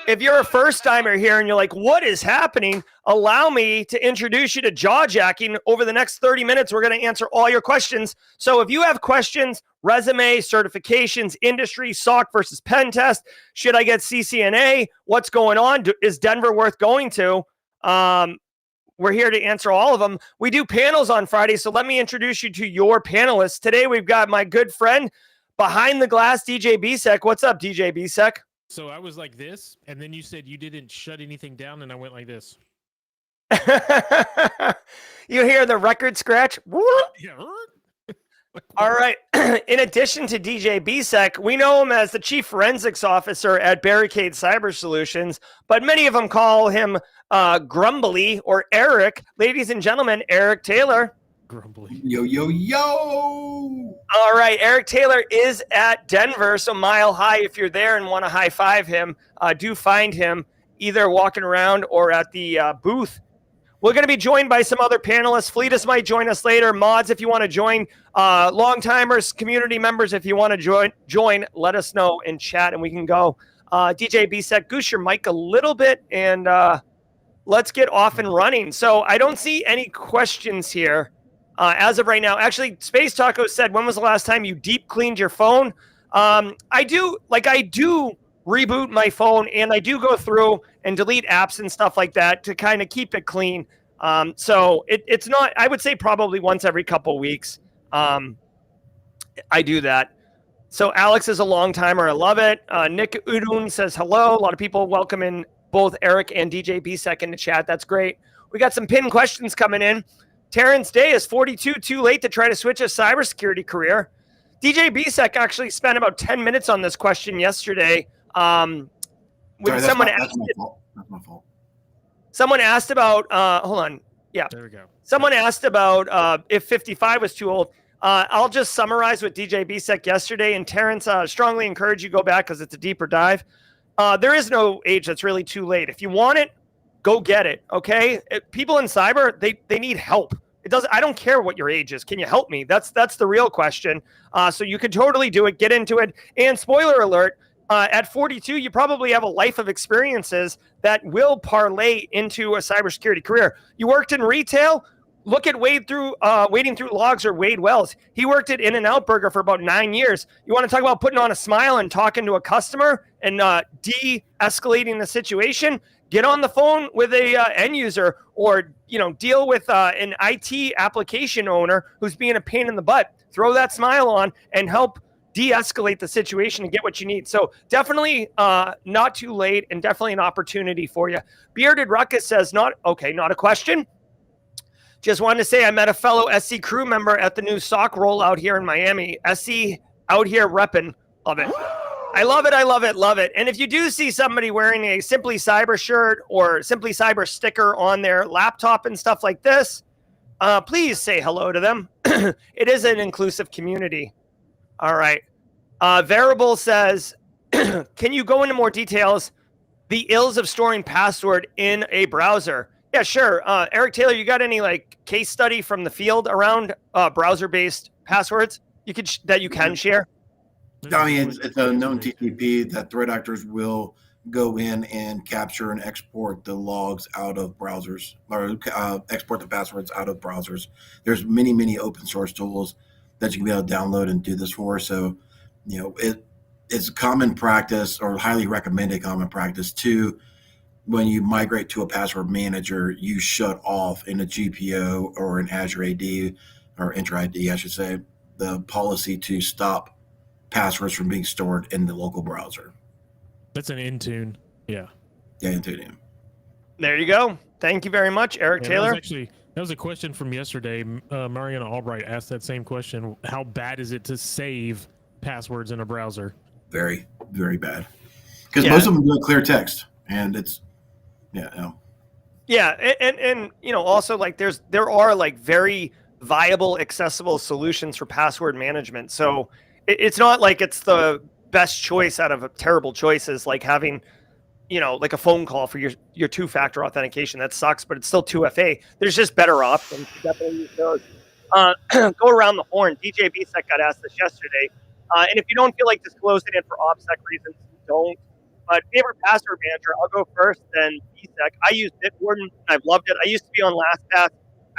If you're a first-timer here and you're like, what is happening? Allow me to introduce you to Jawjacking. Over the next 30 minutes, we're going to answer all your questions. So if you have questions, resume, certifications, industry, SOC versus pen test, should I get CCNA? What's going on? Is Denver worth going to? We're here to answer all of them. We do panels on Friday, so let me introduce you to your panelists. Today, we've got my good friend behind the glass, DJ BSEC. What's up, DJ BSEC? So I was like this, and then you said you didn't shut anything down, and I went like this. You hear the record scratch? Yeah. All right. In addition to DJ BSEC, we know him as the Chief Forensics Officer at Barricade Cyber Solutions, but many of them call him Grumbly or Eric. Ladies and gentlemen, Eric Taylor. Grumbly. Yo, yo, yo. All right. Eric Taylor is at Denver, so Mile High. If you're there and want to high five him, do find him either walking around or at the booth. We're going to be joined by some other panelists. Fleetus might join us later. Mods, if you want to join. Long-timers, community members, if you want to join, let us know in chat and we can go. DJ BSEC, goose your mic a little bit and let's get off and running. So I don't see any questions here as of right now. Actually, Space Taco said, when was the last time you deep cleaned your phone? I do reboot my phone, and I do go through and delete apps and stuff like that to kind of keep it clean. So it's not, I would say probably once every couple weeks. I do that. So Alex is a long timer. I love it. Nick Udun says hello. A lot of people welcoming both Eric and DJ BSEC in the chat. That's great. We got some pinned questions coming in. Terrence Day is 42, too late to try to switch a cybersecurity career. DJ BSEC actually spent about 10 minutes on this question yesterday. When someone asked, That's my fault. Someone asked about, hold on. Yeah. There we go. Someone asked about if 55 was too old. I'll just summarize what DJ BSEC yesterday. And Terrence, strongly encourage you to go back because it's a deeper dive. There is no age that's really too late. If you want it, go get it. Okay. People in cyber, they need help. I don't care what your age is. Can you help me? That's the real question. So you can totally do it. Get into it. And spoiler alert, at 42, you probably have a life of experiences that will parlay into a cybersecurity career. You worked in retail. Look at Wading Through Logs or Wade Wells. He worked at In-N-Out Burger for about 9 years. You want to talk about putting on a smile and talking to a customer and de-escalating the situation? Get on the phone with a end user, or deal with an IT application owner who's being a pain in the butt. Throw that smile on and help de-escalate the situation and get what you need. So definitely not too late, and definitely an opportunity for you. Bearded Ruckus says, not a question. Just wanted to say I met a fellow SC crew member at the new SOC rollout here in Miami. SC out here repping. Love it. I love it. I love it. Love it. And if you do see somebody wearing a Simply Cyber shirt or Simply Cyber sticker on their laptop and stuff like this, please say hello to them. It is an inclusive community. All right. Variable says, can you go into more details? The ills of storing password in a browser. Yeah, sure. Eric Taylor, you got any like case study from the field around browser-based passwords that you can share? I mean, it's a known TCP that threat actors will go in and capture and export the logs out of browsers, or export the passwords out of browsers. There's many open source tools that you can be able to download and do this for. So, it's common practice, or highly recommended common practice, to when you migrate to a password manager, you shut off in a GPO or an Azure AD or Entra ID, I should say, the policy to stop passwords from being stored in the local browser. That's an Intune. Yeah. Yeah, Intune. There you go. Thank you very much, Eric Taylor. That was a question from yesterday. Mariana Albright asked that same question. How bad is it to save passwords in a browser? Very, very bad. Because most of them do clear text, and it's, Yeah, and also like there are like very viable, accessible solutions for password management. So it's not like it's the best choice out of terrible choices, like having, like a phone call for your two-factor authentication. That sucks, but it's still 2FA. There's just better options. Definitely use those. Go around the horn. DJ BSEC got asked this yesterday. And if you don't feel like disclosing it for OPSEC reasons, don't. But favorite password manager, I'll go first, then BSEC. I use Bitwarden. I've loved it. I used to be on LastPass.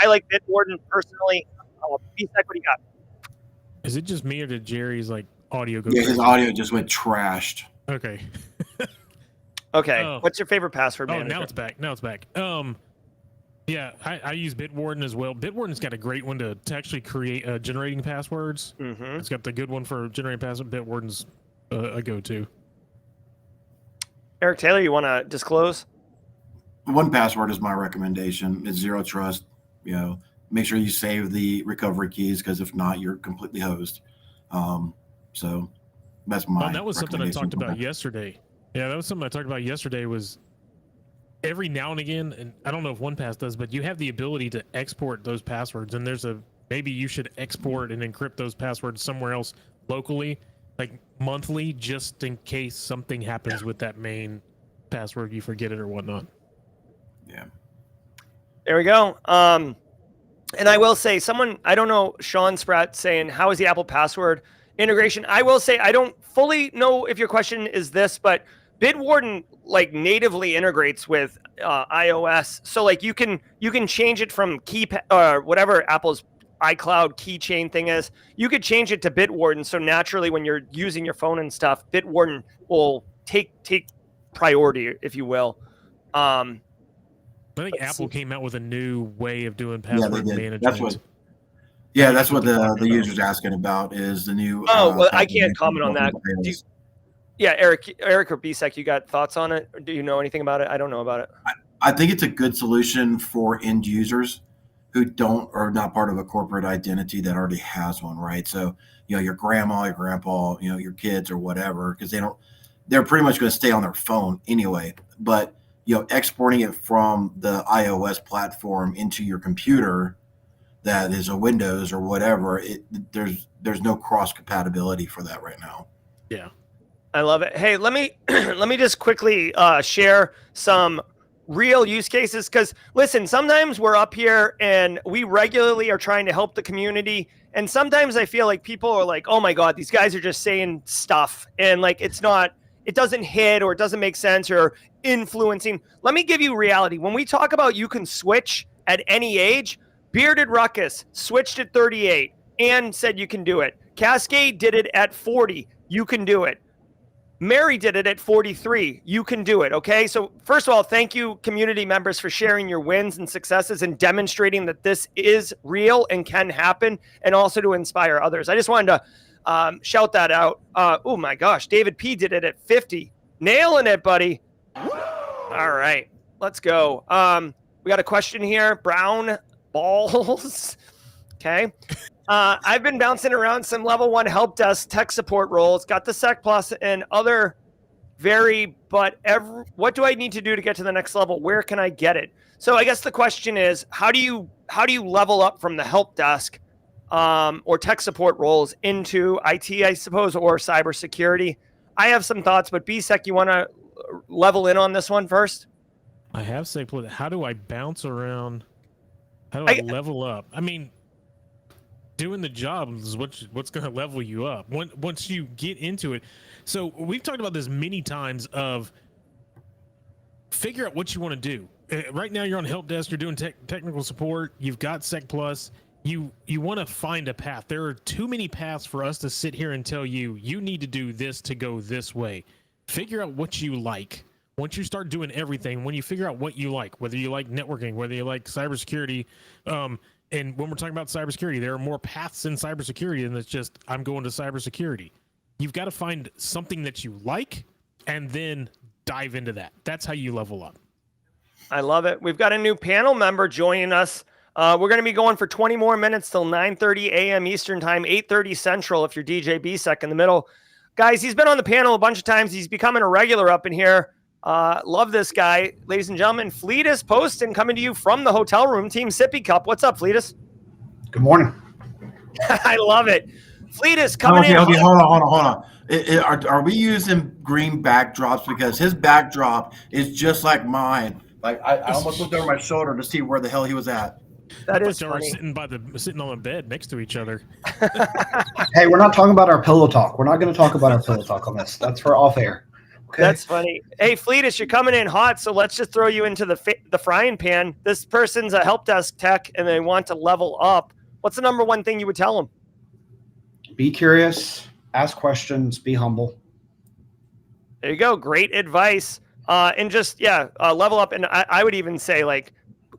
I like Bitwarden personally. BSEC, what do you got? Is it just me, or did Jerry's like audio go? Yeah, his audio just went trashed. Okay. Okay. What's your favorite password manager? Now it's back. Yeah, I use Bitwarden as well. Bitwarden's got a great one to actually create generating passwords. Mm-hmm. It's got the good one for generating passwords. Bitwarden's a go-to. Eric Taylor, you want to disclose? 1Password is my recommendation. It's zero trust. Make sure you save the recovery keys, because if not, you're completely hosed. So that's my. That was something I talked about yesterday. Yeah, that was something I talked about yesterday. Was every now and again, and I don't know if 1Pass does, but you have the ability to export those passwords, and maybe you should export and encrypt those passwords somewhere else locally, like monthly, just in case something happens with that main password, you forget it or whatnot. Yeah. There we go. And I will say, I don't know, Sean Spratt saying, how is the Apple password integration? I will say, I don't fully know if your question is this, but Bitwarden like natively integrates with iOS. So like you can change it from whatever Apple's iCloud keychain thing is. You could change it to Bitwarden. So naturally, when you're using your phone and stuff, Bitwarden will take priority, if you will. I think Apple came out with a new way of doing password management. That's what the user's asking about, is the new. I can't comment on that. Eric or BSEC, you got thoughts on it? Or do you know anything about it? I don't know about it. I think it's a good solution for end users who are not part of a corporate identity that already has one, right? So, your grandma, your grandpa, your kids or whatever, because they're pretty much going to stay on their phone anyway. But exporting it from the iOS platform into your computer that is a Windows or whatever, there's no cross compatibility for that right now. Yeah, I love it. Hey, let me just quickly share some real use cases, because listen, sometimes we're up here and we regularly are trying to help the community, and sometimes I feel like people are like, oh my god, these guys are just saying stuff, and like it doesn't hit, or it doesn't make sense, or influencing. Let me give you reality. When we talk about you can switch at any age, Bearded Ruckus switched at 38 and said you can do it. Cascade did it at 40. You can do it. Mary did it at 43. You can do it. Okay. So first of all, thank you, community members, for sharing your wins and successes and demonstrating that this is real and can happen, and also to inspire others. I just wanted to shout that out. Oh my gosh. David P did it at 50. Nailing it, buddy. All right, let's go. We got a question here. Brown balls. Okay. I've been bouncing around some level 1 help desk tech support roles, got the Sec Plus and other vary, but what do I need to do to get to the next level? Where can I get it? So I guess the question is, how do you level up from the help desk or tech support roles into IT, I suppose, or cybersecurity? I have some thoughts, but BSEC, you want to level in on this one first? I have simple. How do I bounce around? How do I level up? I mean, doing the job is what's going to level you up once you get into it. So we've talked about this many times of figure out what you want to do. Right now you're on help desk, you're doing technical support, you've got Sec Plus, you want to find a path. There are too many paths for us to sit here and tell you need to do this to go this way. Figure out what you like. Once you start doing everything, when you figure out what you like, whether you like networking, whether you like cybersecurity, and when we're talking about cybersecurity, there are more paths in cybersecurity than it's just I'm going to cybersecurity. You've got to find something that you like and then dive into that. That's how you level up. I love it. We've got a new panel member joining us. We're going to be going for 20 more minutes till 9:30 a.m. Eastern time, 8:30 Central if you're DJ BSEC in the middle. Guys, he's been on the panel a bunch of times. He's becoming a regular up in here. Love this guy. Ladies and gentlemen, Fleetus Poston coming to you from the hotel room, Team Sippy Cup. What's up, Fleetus? Good morning. I love it. Fleetus coming in. Okay, hold on. Are we using green backdrops? Because his backdrop is just like mine. Like I almost looked over my shoulder to see where the hell he was at. That is funny. funny. Sitting on the bed next to each other. Hey, we're not talking about our pillow talk. We're not going to talk about our pillow talk on this. That's for off air. Okay. That's funny. Hey, Fleetus, you're coming in hot, so let's just throw you into the frying pan. This person's a help desk tech, and they want to level up. What's the number one thing you would tell them? Be curious, ask questions, be humble. There you go. Great advice. And just, level up. And I would even say, like,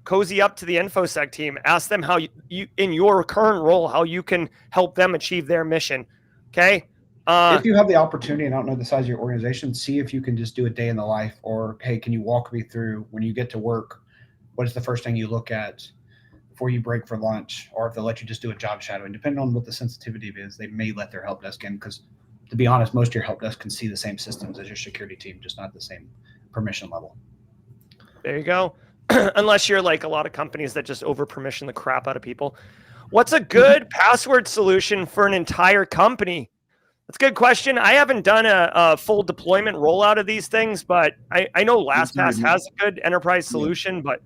cozy up to the InfoSec team. Ask them how you in your current role, how you can help them achieve their mission. Okay? If you have the opportunity, and I don't know the size of your organization, see if you can just do a day in the life, or, hey, can you walk me through when you get to work, what is the first thing you look at before you break for lunch, or if they'll let you just do a job shadowing. Depending on what the sensitivity is, they may let their help desk in, because to be honest, most of your help desk can see the same systems as your security team, just not the same permission level. There you go. Unless you're like a lot of companies that just over permission the crap out of people. What's a good password solution for an entire company? That's a good question. I haven't done a full deployment rollout of these things, but I know LastPass has a good enterprise solution. But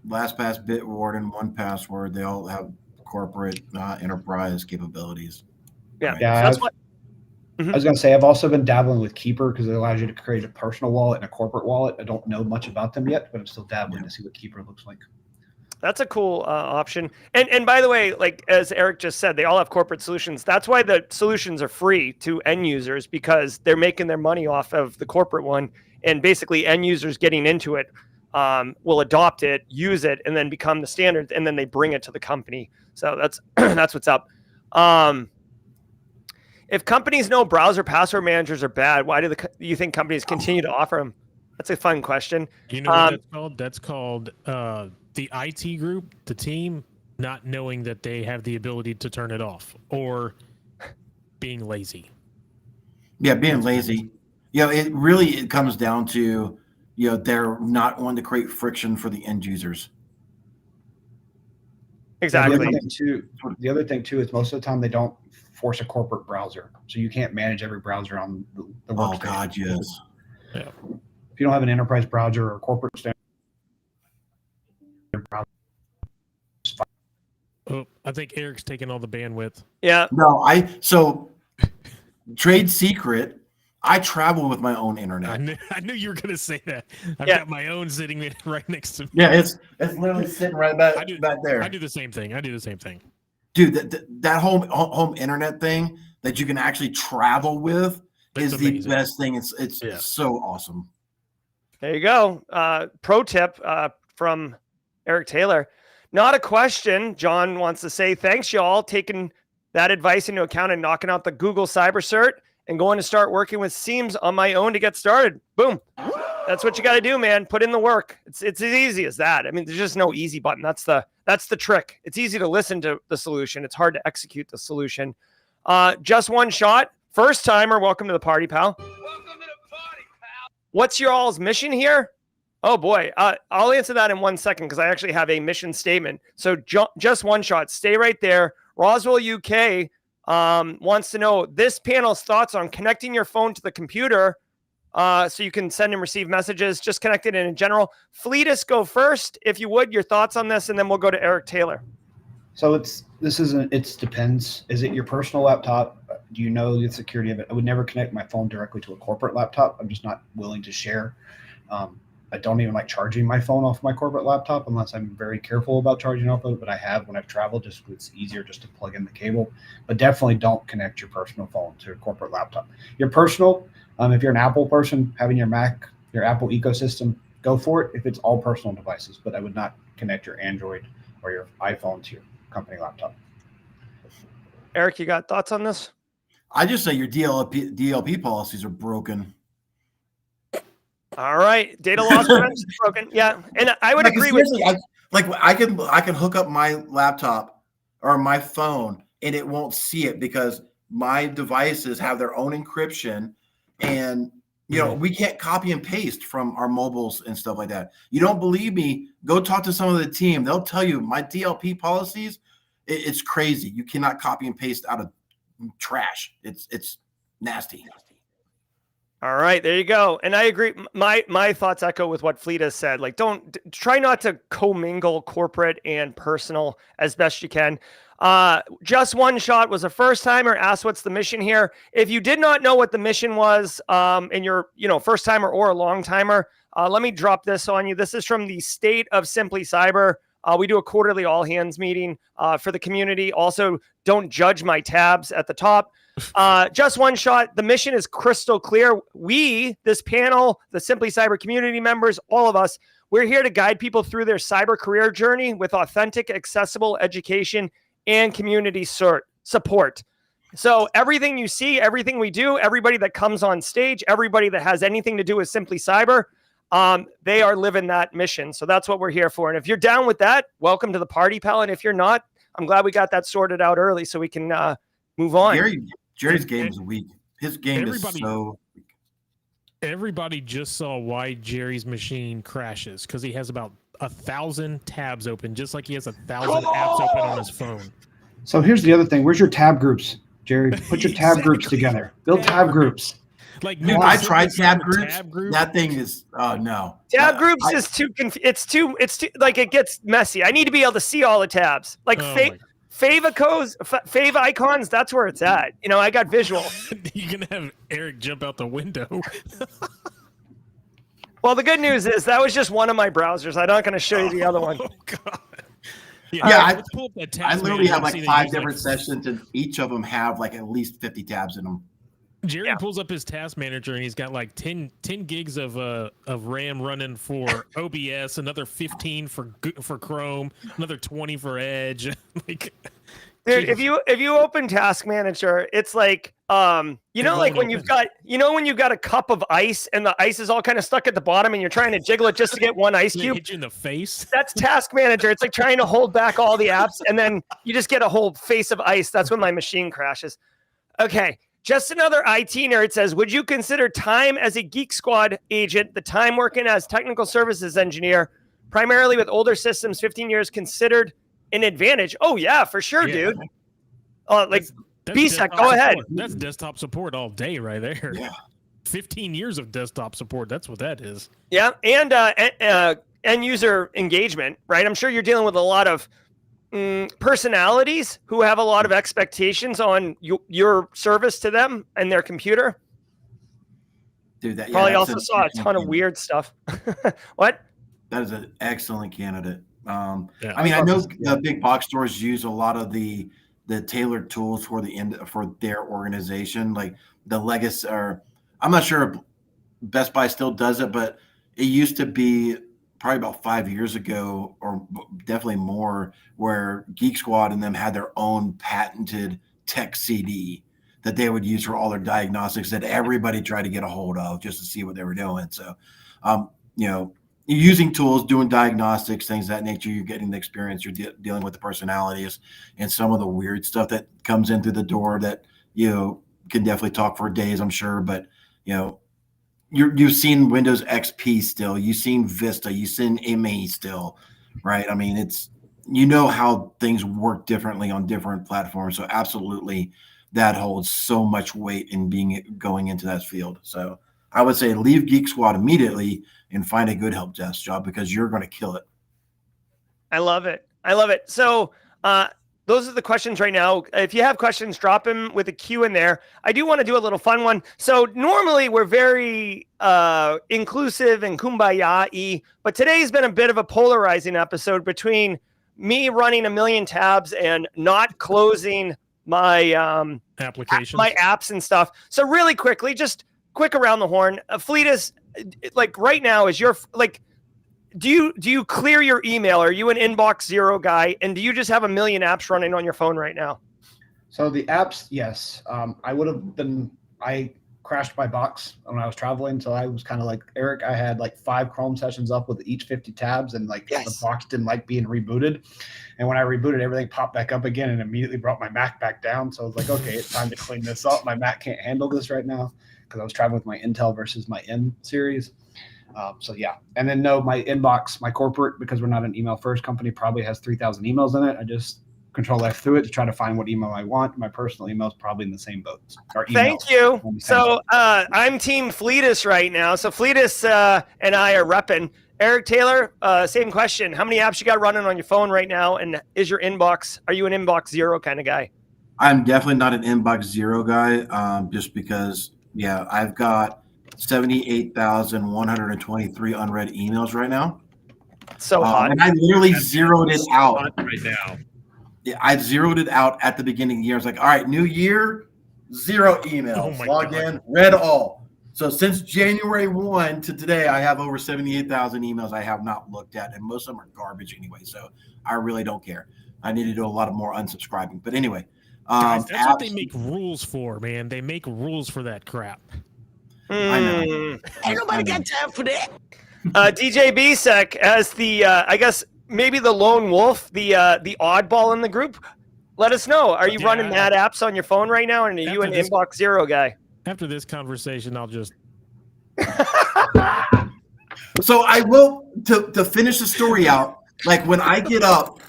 LastPass, Bitwarden, and 1Password, they all have corporate enterprise capabilities. Yeah, Right. Yeah, so that's what. I was going to say, I've also been dabbling with Keeper, because it allows you to create a personal wallet and a corporate wallet. I don't know much about them yet, but I'm still dabbling to see what Keeper looks like. That's a cool option. And by the way, like as Eric just said, they all have corporate solutions. That's why the solutions are free to end users, because they're making their money off of the corporate one. And basically end users getting into it will adopt it, use it, and then become the standard. And then they bring it to the company. So that's that's what's up. If companies know browser password managers are bad, why do you think companies continue to offer them? That's a fun question. You know what that's called? That's called the IT group, the team, not knowing that they have the ability to turn it off, or being lazy. Yeah, being lazy. It comes down to, they're not wanting to create friction for the end users. Exactly. The other thing too is most of the time they don't force a corporate browser, so you can't manage every browser on the workstation. Oh God, yes. Yeah. If you don't have an enterprise browser or a corporate standard browser. Oh, I think Eric's taking all the bandwidth. Yeah. No, so trade secret, I travel with my own internet. I knew you were going to say that. I've got my own sitting right next to me. Yeah, it's literally sitting right back there. I do the same thing. Dude, that home internet thing that you can actually travel with is the best thing. It's so awesome. There you go. Pro tip from Eric Taylor. Not a question. John wants to say, thanks, y'all, taking that advice into account and knocking out the Google Cyber Cert and going to start working with Seams on my own to get started. Boom. That's what you got to do, man. Put in the work. It's as easy as that. I mean, there's just no easy button. That's the trick. It's easy to listen to the solution. It's hard to execute the solution. Just one shot. First timer. Welcome to the party, pal. Welcome to the party, What's your all's mission here? Oh boy, I'll answer that in 1 second because I actually have a mission statement. So just one shot. Stay right there. Roswell, UK wants to know this panel's thoughts on connecting your phone to the computer so you can send and receive messages. Just connected in general. Fleetus, go first, if you would. Your thoughts on this, and then we'll go to Eric Taylor. So it depends. Is it your personal laptop? Do you know the security of it? I would never connect my phone directly to a corporate laptop. I'm just not willing to share. I don't even like charging my phone off my corporate laptop unless I'm very careful about charging off of it, but I have when I've traveled, just it's easier just to plug in the cable. But definitely don't connect your personal phone to a corporate laptop. Your personal, if you're an Apple person, having your Mac, your Apple ecosystem, go for it if it's all personal devices, but I would not connect your Android or your iPhone to your company laptop. Eric, you got thoughts on this? I just say your DLP policies are broken. All right, data loss prevention is broken. Yeah, and I would agree with you. I can hook up my laptop or my phone and it won't see it because my devices have their own encryption, and we can't copy and paste from our mobiles and stuff like that. You don't believe me? Go talk to some of the team. They'll tell you my DLP policies. It's crazy. You cannot copy and paste out of trash. It's nasty. All right, there you go. And I agree. My thoughts echo with what Fleet has said. Like, try not to commingle corporate and personal as best you can. Just one shot was a first timer. Asked what's the mission here. If you did not know what the mission was, and you're first timer or a long timer, let me drop this on you. This is from the State of Simply Cyber. We do a quarterly all hands meeting for the community. Also, don't judge my tabs at the top. Just one shot. The mission is crystal clear. We, this panel, the Simply Cyber community members, all of us, we're here to guide people through their cyber career journey with authentic, accessible education and community support. So everything you see, everything we do, everybody that comes on stage, everybody that has anything to do with Simply Cyber, they are living that mission. So that's what we're here for. And if you're down with that, welcome to the party, pal. And if you're not, I'm glad we got that sorted out early so we can move on. Jerry's game is weak. His game is so weak. Everybody just saw why Jerry's machine crashes, because he has about 1,000 tabs open, just like he has 1,000 apps open on his phone. So here's the other thing. Where's your tab groups, Jerry? Put your tab groups together. Build tab groups. Like, I tried tab groups. That thing is no. Tab groups is too. It's too. Like, it gets messy. I need to be able to see all the tabs. Like fave icons. That's where it's at. I got visual. You're gonna have Eric jump out the window. Well, the good news is that was just one of my browsers. I'm not going to show you the other one. Oh God. I literally have like 5 different sessions, and each of them have like at least 50 tabs in them. Jerry pulls up his task manager and he's got like 10 gigs of RAM running for OBS, another 15 for Chrome, another 20 for Edge. Like, dude, if you open Task Manager, it's like like when you've got a cup of ice and the ice is all kind of stuck at the bottom and you're trying to jiggle it just to get one ice cube. Hit you in the face. That's Task Manager. It's like trying to hold back all the apps and then you just get a whole face of ice. That's when my machine crashes. Okay. Just another IT nerd says, would you consider time as a Geek Squad agent, the time working as technical services engineer, primarily with older systems, 15 years, considered an advantage? Oh, yeah, for sure, dude. That's BSEC, go ahead. That's desktop support all day right there. Yeah. 15 years of desktop support. That's what that is. Yeah, and end user engagement, right? I'm sure you're dealing with a lot of personalities who have a lot of expectations on your service to them and their computer. Dude, that probably also saw a ton of weird stuff. What? That is an excellent candidate. I mean, I know the big box stores use a lot of the tailored tools for their organization, like the legacy. Or I'm not sure if Best Buy still does it, but it used to be probably about 5 years ago, or definitely more, where Geek Squad and them had their own patented tech CD that they would use for all their diagnostics that everybody tried to get a hold of just to see what they were doing. So, using tools, doing diagnostics, things of that nature, you're getting the experience, you're dealing with the personalities and some of the weird stuff that comes in through the door that, can definitely talk for days, I'm sure. But, you've seen Windows XP still, you've seen Vista, you've seen ME still, right? I mean, it's, you know how things work differently on different platforms. So absolutely, that holds so much weight in going into that field. So I would say leave Geek Squad immediately and find a good help desk job because you're going to kill it. I love it. I love it. So those are the questions right now. If you have questions, drop them with a Q in there. I do want to do a little fun one. So normally we're very inclusive and kumbaya-y, but today's been a bit of a polarizing episode between me running a million tabs and not closing my applications, my apps and stuff. So really quickly, just quick around the horn. Fleetus, like right now, is your like, do you clear your email? Are you an inbox zero guy? And do you just have a million apps running on your phone right now? So the apps, yes. I crashed my box when I was traveling. So I was kind of like Eric, I had like 5 Chrome sessions up with each 50 tabs and like the box didn't like being rebooted. And when I rebooted, everything popped back up again and immediately brought my Mac back down. So I was like, okay, it's time to clean this up. My Mac can't handle this right now because I was traveling with my Intel versus my M series. So yeah. And then no, my inbox, my corporate, because we're not an email first company, probably has 3,000 emails in it. I just Control F through it to try to find what email I want. My personal email is probably in the same boat. Thank you. So I'm Team Fleetus right now. So Fleetus and I are repping. Eric Taylor, same question. How many apps you got running on your phone right now? And is your inbox, are you an inbox zero kind of guy? I'm definitely not an inbox zero guy, just because, yeah, I've got 78,123 unread emails right now. So hot. And I literally zeroed it out right now. Yeah, I zeroed it out at the beginning of the year. I was like, all right, new year, 0 emails. Log in, read all. So since January 1 to today, I have over 78,000 emails I have not looked at, and most of them are garbage anyway. So I really don't care. I need to do a lot of more unsubscribing. But anyway. Guys, that's what they make rules for, man. They make rules for that crap. I know. Ain't nobody got time for that. DJ BSEC as the, I guess, maybe the lone wolf, the oddball in the group. Let us know. Are you running mad apps on your phone right now, and are you an inbox zero guy? After this conversation, I'll just. So I will to finish the story out. Like when I get up,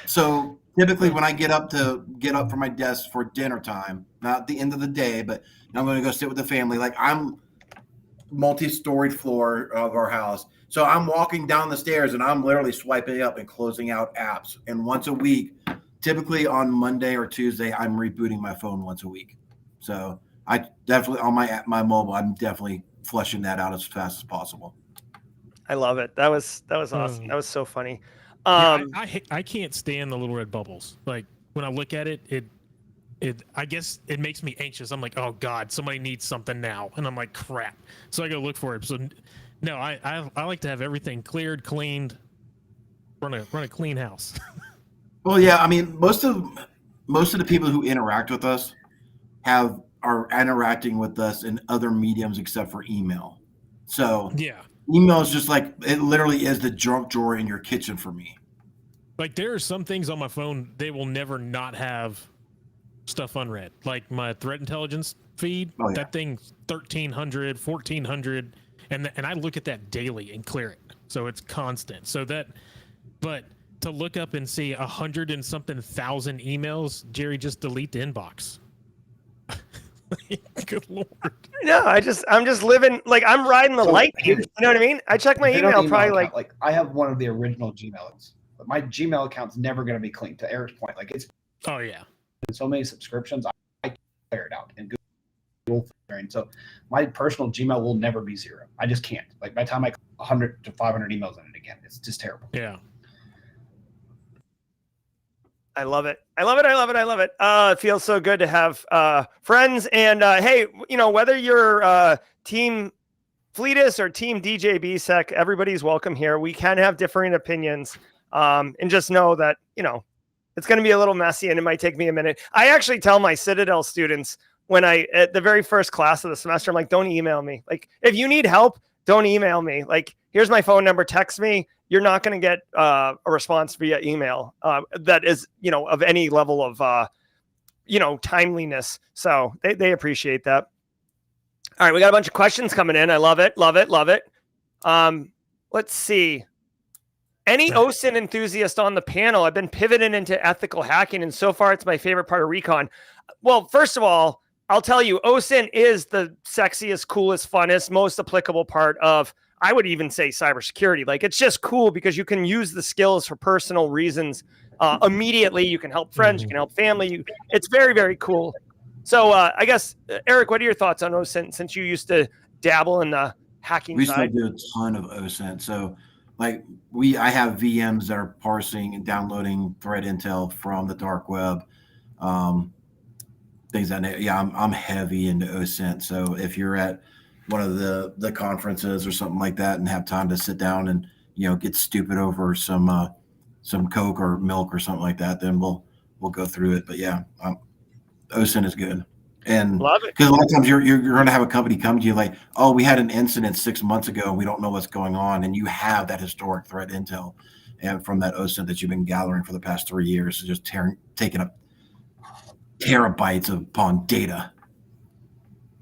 so typically when I get up from my desk for dinner time, not the end of the day, but I'm going to go sit with the family. Like I'm multi-storied floor of our house. So I'm walking down the stairs and I'm literally swiping up and closing out apps. And once a week, typically on Monday or Tuesday, I'm rebooting my phone once a week. So I definitely on my mobile, I'm definitely flushing that out as fast as possible. I love it. That was awesome. That was so funny. I can't stand the little red bubbles. Like when I look at it, I guess it makes me anxious. I'm like, oh God, somebody needs something now, and I'm like, crap. So I go look for it. So no, I like to have everything cleared, cleaned, run a clean house. Well, yeah, I mean, most of the people who interact with us are interacting with us in other mediums except for email. So yeah, email is just like, it literally is the junk drawer in your kitchen for me. Like there are some things on my phone, they will never not have stuff unread. Like my threat intelligence feed, that thing's 1,300, 1,400, and I look at that daily and clear it. So it's constant. But to look up and see 100 and something thousand emails, Jerry, just delete the inbox. Good Lord. No, I'm just living, like I'm riding the lightning. You know what I mean? I check my email probably account, like I have one of the original Gmails, but my Gmail account's never going to be clean. To Eric's point, like it's so many subscriptions, I clear it out and Google. So my personal Gmail will never be zero. I just can't. Like by the time I 100 to 500 emails in it again, it's just terrible. Yeah. I love it. I love it. I love it. I love it. It feels so good to have friends. And hey, whether you're Team Fleetus or Team DJ BSEC, everybody's welcome here. We can have differing opinions. And just know that, it's going to be a little messy and it might take me a minute. I actually tell my Citadel students at the very first class of the semester, I'm like, don't email me. Like, if you need help, don't email me. Like, here's my phone number, text me. You're not going to get a response via email that is, of any level of, timeliness. So they appreciate that. All right, we got a bunch of questions coming in. I love it, love it, love it. Let's see. Any OSINT enthusiast on the panel? I've been pivoting into ethical hacking, and so far it's my favorite part of Recon. Well, first of all, I'll tell you, OSINT is the sexiest, coolest, funnest, most applicable part of, I would even say, cybersecurity. Like, it's just cool because you can use the skills for personal reasons immediately. You can help friends, you can help family. It's very, very cool. So I guess, Eric, what are your thoughts on OSINT since you used to dabble in the hacking side? We still do a ton of OSINT. So like I have VMs that are parsing and downloading threat intel from the dark web. Things that, yeah, I'm heavy into OSINT. So if you're at one of the conferences or something like that and have time to sit down and, get stupid over some Coke or milk or something like that, then we'll go through it. But yeah, OSINT is good. And love it. Because a lot of times you're going to have a company come to you like, oh, we had an incident 6 months ago. We don't know what's going on. And you have that historic threat intel and from that OSINT that you've been gathering for the past 3 years, just taking up terabytes upon data.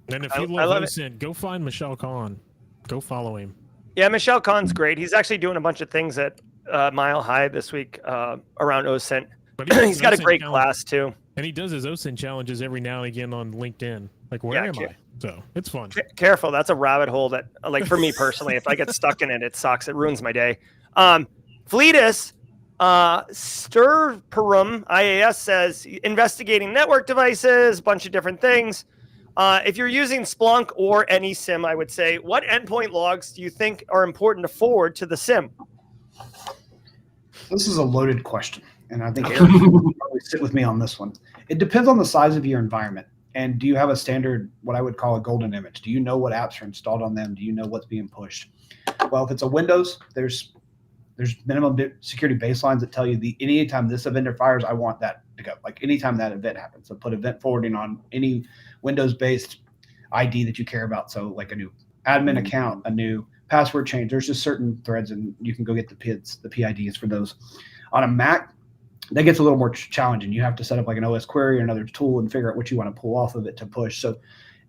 And if you love OSINT, go find Michelle Kahn. Go follow him. Yeah, Michelle Kahn's great. He's actually doing a bunch of things at Mile High this week around OSINT. He's got a great class too. And he does his OSINT challenges every now and again on LinkedIn. Like, where am I? So it's fun. Careful. That's a rabbit hole that, like, for me personally, if I get stuck in it, it sucks. It ruins my day. Fleetus Sturperum IAS says, investigating network devices, a bunch of different things. If you're using Splunk or any SIM, I would say, what endpoint logs do you think are important to forward to the SIM? This is a loaded question, and I think Eric will probably sit with me on this one. It depends on the size of your environment. And do you have a standard, what I would call a golden image? Do you know what apps are installed on them? Do you know what's being pushed? Well, if it's a Windows, there's minimum security baselines that tell you anytime this event fires, I want that to go. Like anytime that event happens, so put event forwarding on any Windows-based ID that you care about. So like a new admin account, a new password change. There's just certain threads, and you can go get the PIDs for those. On a Mac, that gets a little more challenging. You have to set up like an OS query or another tool and figure out what you want to pull off of it to push. So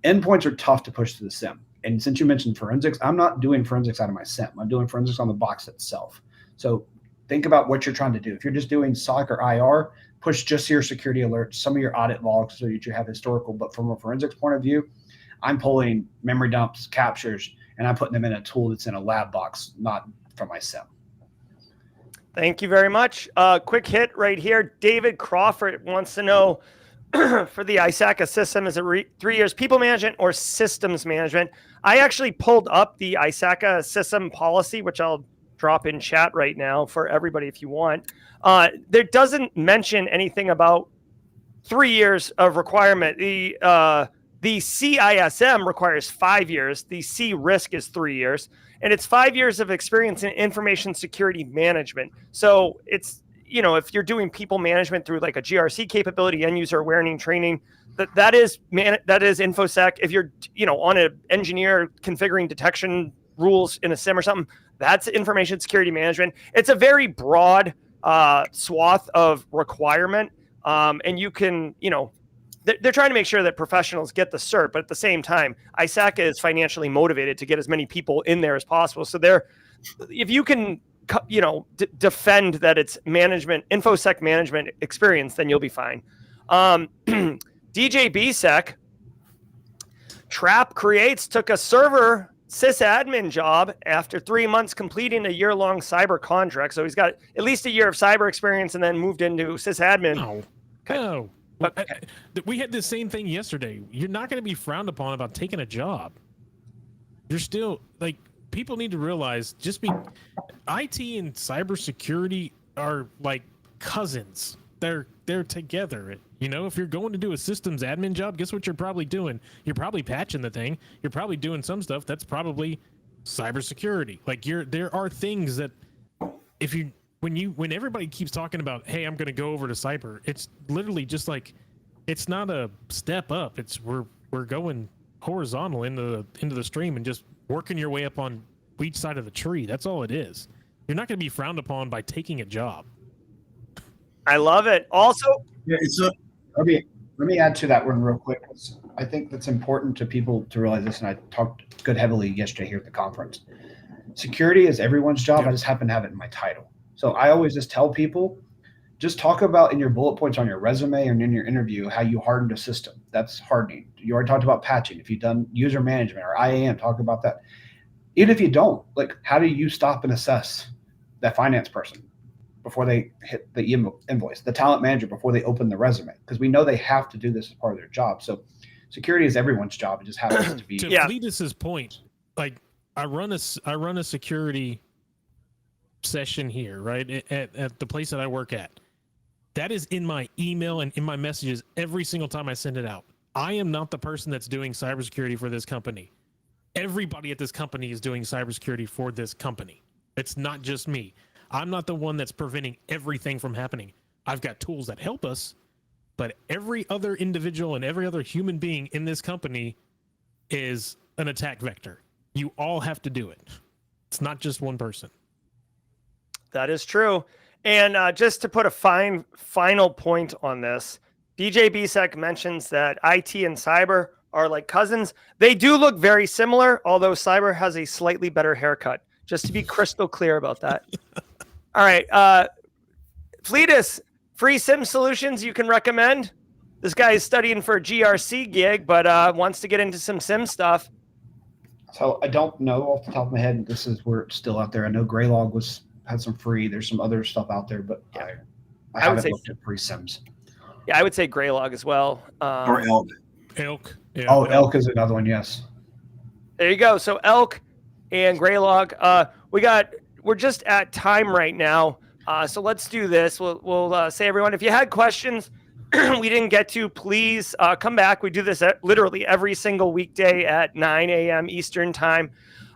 endpoints are tough to push to the SIM. And since you mentioned forensics, I'm not doing forensics out of my SIM. I'm doing forensics on the box itself. So think about what you're trying to do. If you're just doing SOC or IR, push just your security alerts, some of your audit logs so that you have historical. But from a forensics point of view, I'm pulling memory dumps, captures, and I'm putting them in a tool that's in a lab box, not from my SIM. Thank you very much. Quick hit right here. David Crawford wants to know, for the ISACA CISM, is it 3 years people management or systems management? I actually pulled up the ISACA CISM policy, which I'll drop in chat right now for everybody if you want. There doesn't mention anything about 3 years of requirement. The CISM requires 5 years. The C risk is 3 years. And it's 5 years of experience in information security management. So it's, if you're doing people management through like a GRC capability, end user awareness training, that is InfoSec. If you're, on an engineer configuring detection rules in a SIM or something, that's information security management. It's a very broad swath of requirement. And you can, they're trying to make sure that professionals get the cert, but at the same time, ISACA is financially motivated to get as many people in there as possible. So if you can, defend that it's InfoSec management experience, then you'll be fine. DJ BSEC, Trap Creates took a server sysadmin job after 3 months completing a year-long cyber contract. So he's got at least a year of cyber experience and then moved into sysadmin. No. We had the same thing yesterday. You're not going to be frowned upon about taking a job. You're still people need to realize IT and cybersecurity are like cousins. They're together. If you're going to do a systems admin job, guess what you're probably doing? You're probably patching the thing. You're probably doing some stuff that's probably cybersecurity. There are things that when everybody keeps talking about, hey, I'm going to go over to cyber, it's literally just it's not a step up. It's we're going horizontal into the stream and just working your way up on each side of the tree. That's all it is. You're not going to be frowned upon by taking a job. I love it. Also, yeah, Let me add to that one real quick. I think that's important to people to realize this, and I talked good heavily yesterday here at the conference. Security is everyone's job. Yeah. I just happen to have it in my title. So I always just tell people, just talk about in your bullet points on your resume and in your interview how you hardened a system. That's hardening. You already talked about patching. If you've done user management or IAM, talk about that. Even if you don't, like, how do you stop and assess that finance person before they hit the invoice, the talent manager before they open the resume? Because we know they have to do this as part of their job. So security is everyone's job. It just happens to be. To Fleetus's point, like I run a security session here, right, at the place that I work at. That is in my email and in my messages every single time I send it out. I am not the person that's doing cybersecurity for this company. Everybody at this company is doing cybersecurity for this company. It's not just me. I'm not the one that's preventing everything from happening. I've got tools that help us, but every other individual and every other human being in this company is an attack vector. You all have to do it. It's not just one person. That is true. And just to put a final point on this, DJ BSEC mentions that IT and cyber are like cousins. They do look very similar, although cyber has a slightly better haircut, just to be crystal clear about that. All right. Fleetus, free SIM solutions you can recommend? This guy is studying for a GRC gig, but wants to get into some SIM stuff. So I don't know off the top of my head. This is where it's still out there. I know Graylog had some free. There's some other stuff out there, but I haven't looked at free SIMs. Yeah, I would say Graylog as well. Or Elk. Elk. Yeah, Elk is another one. Yes. There you go. So Elk and Graylog. We're just at time right now. So let's do this. We'll say, everyone, if you had questions we didn't get to, please come back. We do this literally every single weekday at 9 a.m. Eastern time.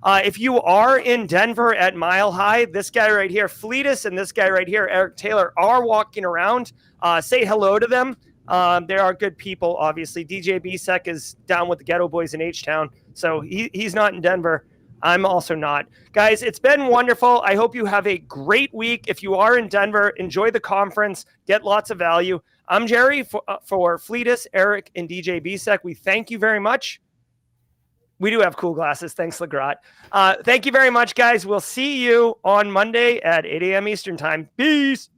If you are in Denver at Mile High, this guy right here, Fleetus, and this guy right here, Eric Taylor, are walking around. Say hello to them. They are good people, obviously. DJ BSEC is down with the Ghetto Boys in H-Town, so he's not in Denver. I'm also not. Guys, it's been wonderful. I hope you have a great week. If you are in Denver, enjoy the conference. Get lots of value. I'm Jerry for Fleetus, Eric, and DJ BSEC. We thank you very much. We do have cool glasses. Thanks, Legrat. Thank you very much, guys. We'll see you on Monday at 8 a.m. Eastern time. Peace.